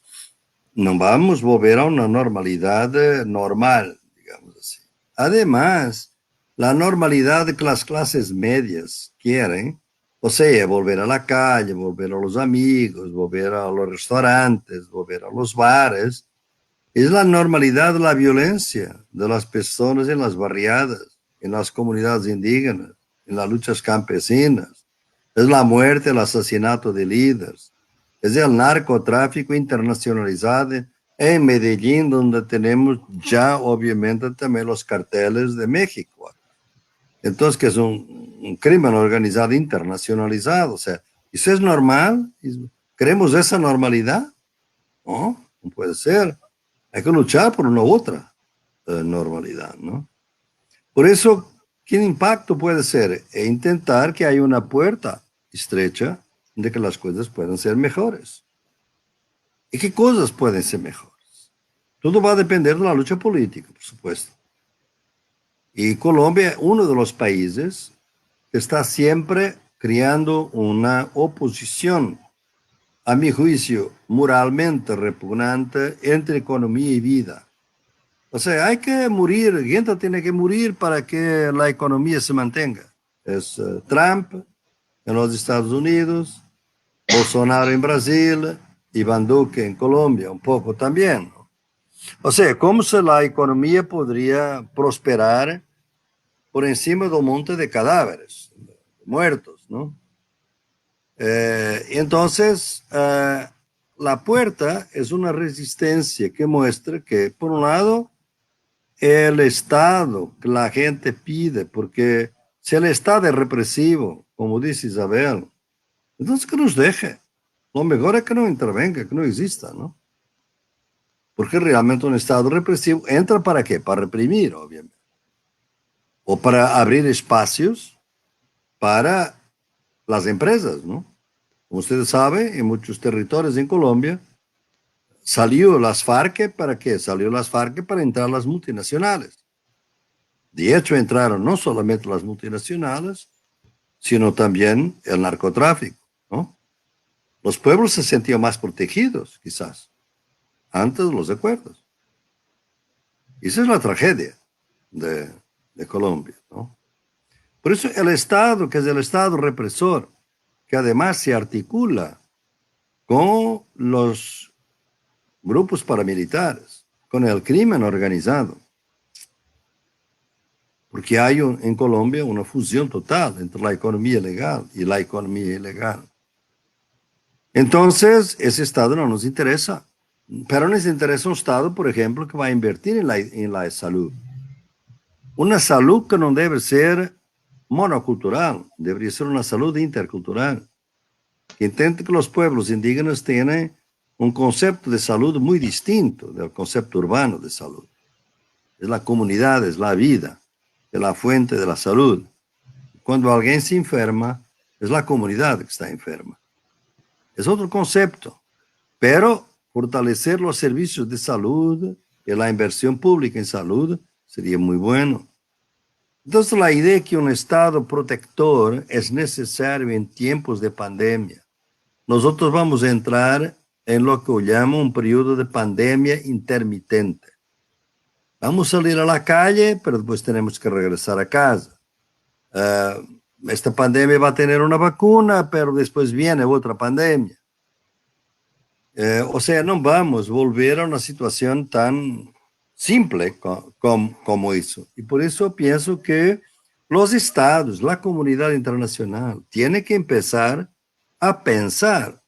no vamos a volver a una normalidad normal, digamos así. Además, la normalidad que las clases medias quieren, o sea, volver a la calle, volver a los amigos, volver a los restaurantes, volver a los bares, es la normalidad de la violencia de las personas en las barriadas, en las comunidades indígenas, en las luchas campesinas. Es la muerte, el asesinato de líderes. Es el narcotráfico internacionalizado en Medellín, donde tenemos ya obviamente también los carteles de México. Entonces, que es un crimen organizado internacionalizado. O sea, ¿eso es normal? ¿Queremos esa normalidad? No, no puede ser. Hay que luchar por una otra normalidad, ¿no? Por eso, ¿qué impacto puede ser? E intentar que haya una puerta estrecha de que las cosas puedan ser mejores. ¿Y qué cosas pueden ser mejores? Todo va a depender de la lucha política, por supuesto. Y Colombia es uno de los países que está siempre creando una oposición, a mi juicio, moralmente repugnante entre economía y vida. O sea, hay que morir, gente tiene que morir para que la economía se mantenga. Es Trump en los Estados Unidos, Bolsonaro en Brasil, Iván Duque en Colombia, un poco también, ¿no? O sea, ¿cómo se la economía podría prosperar por encima de un monte de cadáveres, muertos, ¿no? Entonces, la puerta es una resistencia que muestra que, por un lado, el Estado que la gente pide, porque si el Estado es represivo, como dice Isabel, entonces que nos deje. Lo mejor es que no intervenga, que no exista, ¿no? Porque realmente un Estado represivo entra ¿para qué? Para reprimir, obviamente. O para abrir espacios para las empresas, ¿no? Como ustedes saben, en muchos territorios en Colombia, salió las FARC, ¿para qué? Salió las FARC para entrar las multinacionales. De hecho, entraron no solamente las multinacionales, sino también el narcotráfico, ¿no? Los pueblos se sentían más protegidos, quizás, antes de los acuerdos. Esa es la tragedia de Colombia, ¿no? Por eso el Estado, que es el Estado represor, que además se articula con los grupos paramilitares, con el crimen organizado. Porque hay en Colombia una fusión total entre la economía legal y la economía ilegal. Entonces, ese Estado no nos interesa. Pero nos interesa un Estado, por ejemplo, que va a invertir en la salud. Una salud que no debe ser monocultural, debería ser una salud intercultural. Que intente que los pueblos indígenas tengan un concepto de salud muy distinto del concepto urbano de salud. Es la comunidad, es la vida, es la fuente de la salud. Cuando alguien se enferma, es la comunidad que está enferma. Es otro concepto, pero fortalecer los servicios de salud y la inversión pública en salud sería muy bueno. Entonces, la idea de que un Estado protector es necesario en tiempos de pandemia. Nosotros vamos a entrar en lo que yo llamo un periodo de pandemia intermitente. Vamos a salir a la calle, pero después tenemos que regresar a casa. Esta pandemia va a tener una vacuna, pero después viene otra pandemia. O sea, no vamos a volver a una situación tan simple como eso. Y por eso pienso que los estados, la comunidad internacional, tiene que empezar a pensar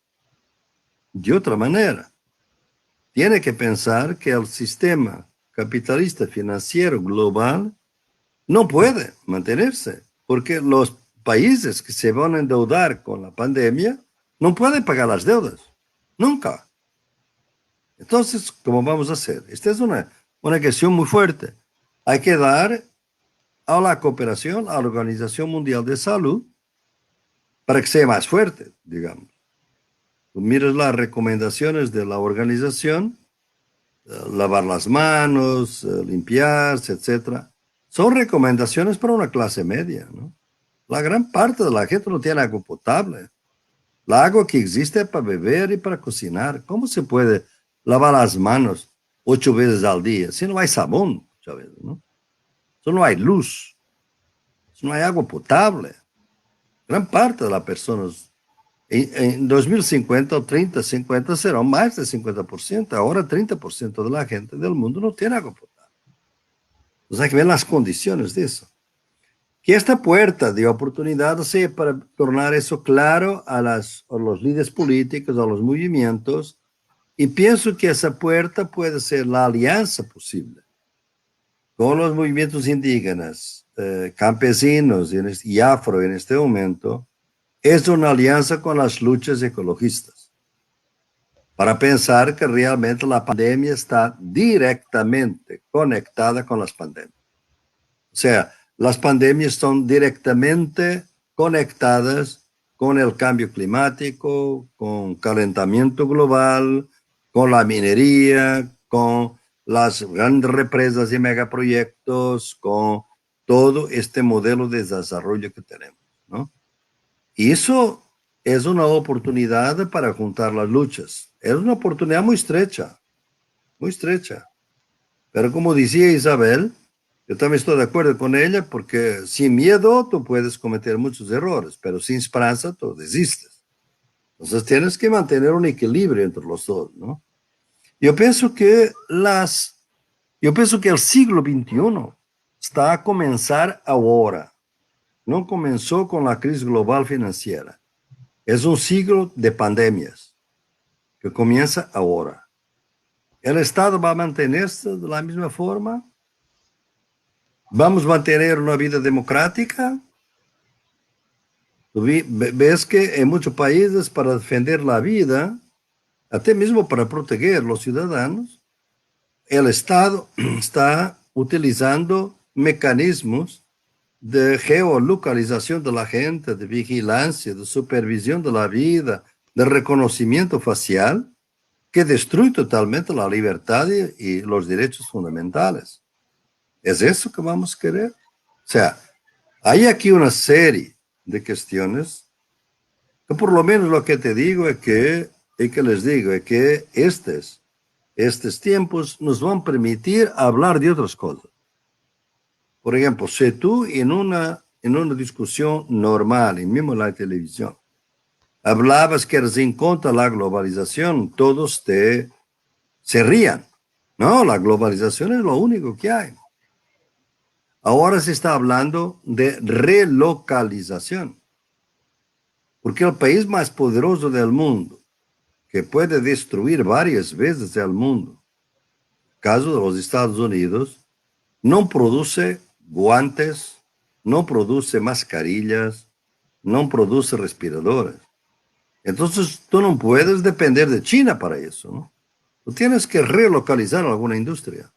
de otra manera. Tiene que pensar que el sistema capitalista financiero global no puede mantenerse, porque los países que se van a endeudar con la pandemia no pueden pagar las deudas. Nunca. Entonces, ¿cómo vamos a hacer? Esta es una cuestión muy fuerte. Hay que dar a la cooperación, a la Organización Mundial de Salud, para que sea más fuerte, digamos. Tú miras las recomendaciones de la organización, lavar las manos, limpiarse, etc. Son recomendaciones para una clase media, ¿no? La gran parte de la gente no tiene agua potable. La agua que existe es para beber y para cocinar. ¿Cómo se puede lavar las manos 8 veces al día si no hay sabón, ¿sabes? ¿No? Si no hay luz, si no hay agua potable? Gran parte de las personas en 2050 o 30, 50 serán más de 50%. Ahora 30% de la gente del mundo no tiene agua potable. Entonces hay que ver las condiciones de eso. Que esta puerta de oportunidad sea para tornar eso claro a los líderes políticos, a los movimientos, y pienso que esa puerta puede ser la alianza posible con los movimientos indígenas, campesinos y afro en este momento, es una alianza con las luchas ecologistas, para pensar que realmente la pandemia está directamente conectada con las pandemias. O sea, las pandemias son directamente conectadas con el cambio climático, con calentamiento global, con la minería, con las grandes represas y megaproyectos, con todo este modelo de desarrollo que tenemos, ¿no? Y eso es una oportunidad para juntar las luchas. Es una oportunidad muy estrecha, muy estrecha. Pero como decía Isabel, yo también estoy de acuerdo con ella, porque sin miedo tú puedes cometer muchos errores, pero sin esperanza tú desistes. Entonces tienes que mantener un equilibrio entre los dos, ¿no? Yo pienso que el siglo XXI está a comenzar ahora. No comenzó con la crisis global financiera. Es un siglo de pandemias que comienza ahora. ¿El Estado va a mantenerse de la misma forma? ¿Vamos a mantener una vida democrática? Ves que en muchos países, para defender la vida, hasta mismo para proteger los ciudadanos, el Estado está utilizando mecanismos de geolocalización de la gente, de vigilancia, de supervisión de la vida, de reconocimiento facial, que destruye totalmente la libertad y los derechos fundamentales. ¿Es eso que vamos a querer? O sea, hay aquí una serie de cuestiones que por lo menos lo que te digo es que estos tiempos nos van a permitir hablar de otras cosas. Por ejemplo, si tú en una discusión normal, y mismo en la televisión, hablabas que eres en contra de la globalización, todos se rían, No, la globalización es lo único que hay. Ahora se está hablando de relocalización, porque el país más poderoso del mundo, que puede destruir varias veces el mundo, caso de los Estados Unidos, no produce guantes, no produce mascarillas, no produce respiradores. Entonces, tú no puedes depender de China para eso, ¿no? Tú tienes que relocalizar alguna industria.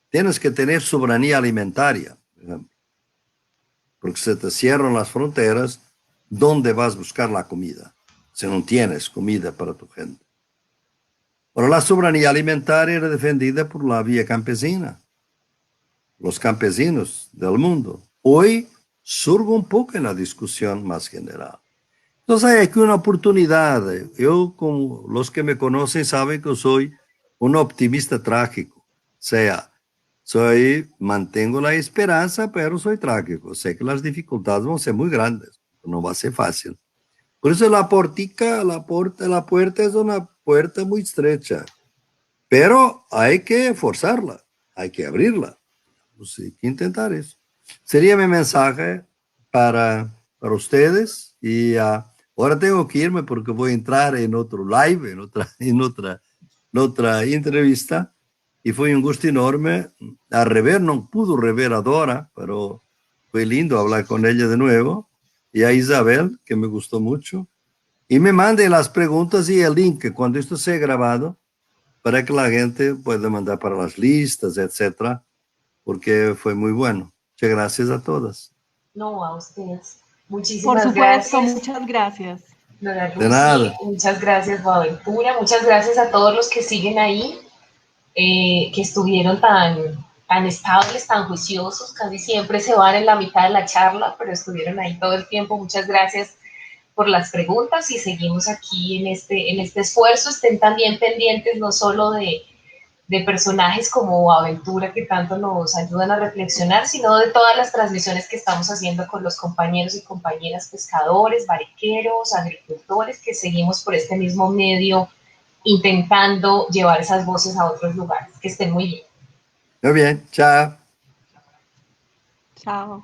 Tienes que tener soberanía alimentaria, por ejemplo, porque se te cierran las fronteras. ¿Dónde vas a buscar la comida si no tienes comida para tu gente? Pero la soberanía alimentaria era defendida por la vía campesina, los campesinos del mundo. Hoy surge un poco en la discusión más general. Entonces hay aquí una oportunidad. Yo, como los que me conocen, saben que soy un optimista trágico. O sea, mantengo la esperanza, pero soy trágico. Sé que las dificultades van a ser muy grandes. No va a ser fácil. Por eso la puerta es una puerta muy estrecha. Pero hay que forzarla, hay que abrirla. Pues hay que intentar eso. Sería mi mensaje para ustedes. Y ahora tengo que irme porque voy a entrar en otro live, en otra entrevista. Y fue un gusto enorme. No pudo rever a Dora, pero fue lindo hablar con ella de nuevo. Y a Isabel, que me gustó mucho. Y me manden las preguntas y el link cuando esto sea grabado para que la gente pueda mandar para las listas, etcétera, porque fue muy bueno. Muchas gracias a todas. No, a ustedes. Por Muchísimas supuesto, gracias, muchas gracias. Dora De Lucy. nada. Muchas gracias, Boaventura. Muchas gracias a todos los que siguen ahí, que estuvieron tan estables, tan juiciosos. Casi siempre se van en la mitad de la charla, pero estuvieron ahí todo el tiempo. Muchas gracias por las preguntas y seguimos aquí en este esfuerzo. Estén también pendientes no solo de personajes como Aventura que tanto nos ayudan a reflexionar, sino de todas las transmisiones que estamos haciendo con los compañeros y compañeras pescadores, barqueros, agricultores, que seguimos por este mismo medio intentando llevar esas voces a otros lugares. Que estén muy bien. Muy bien. Chao. Chao.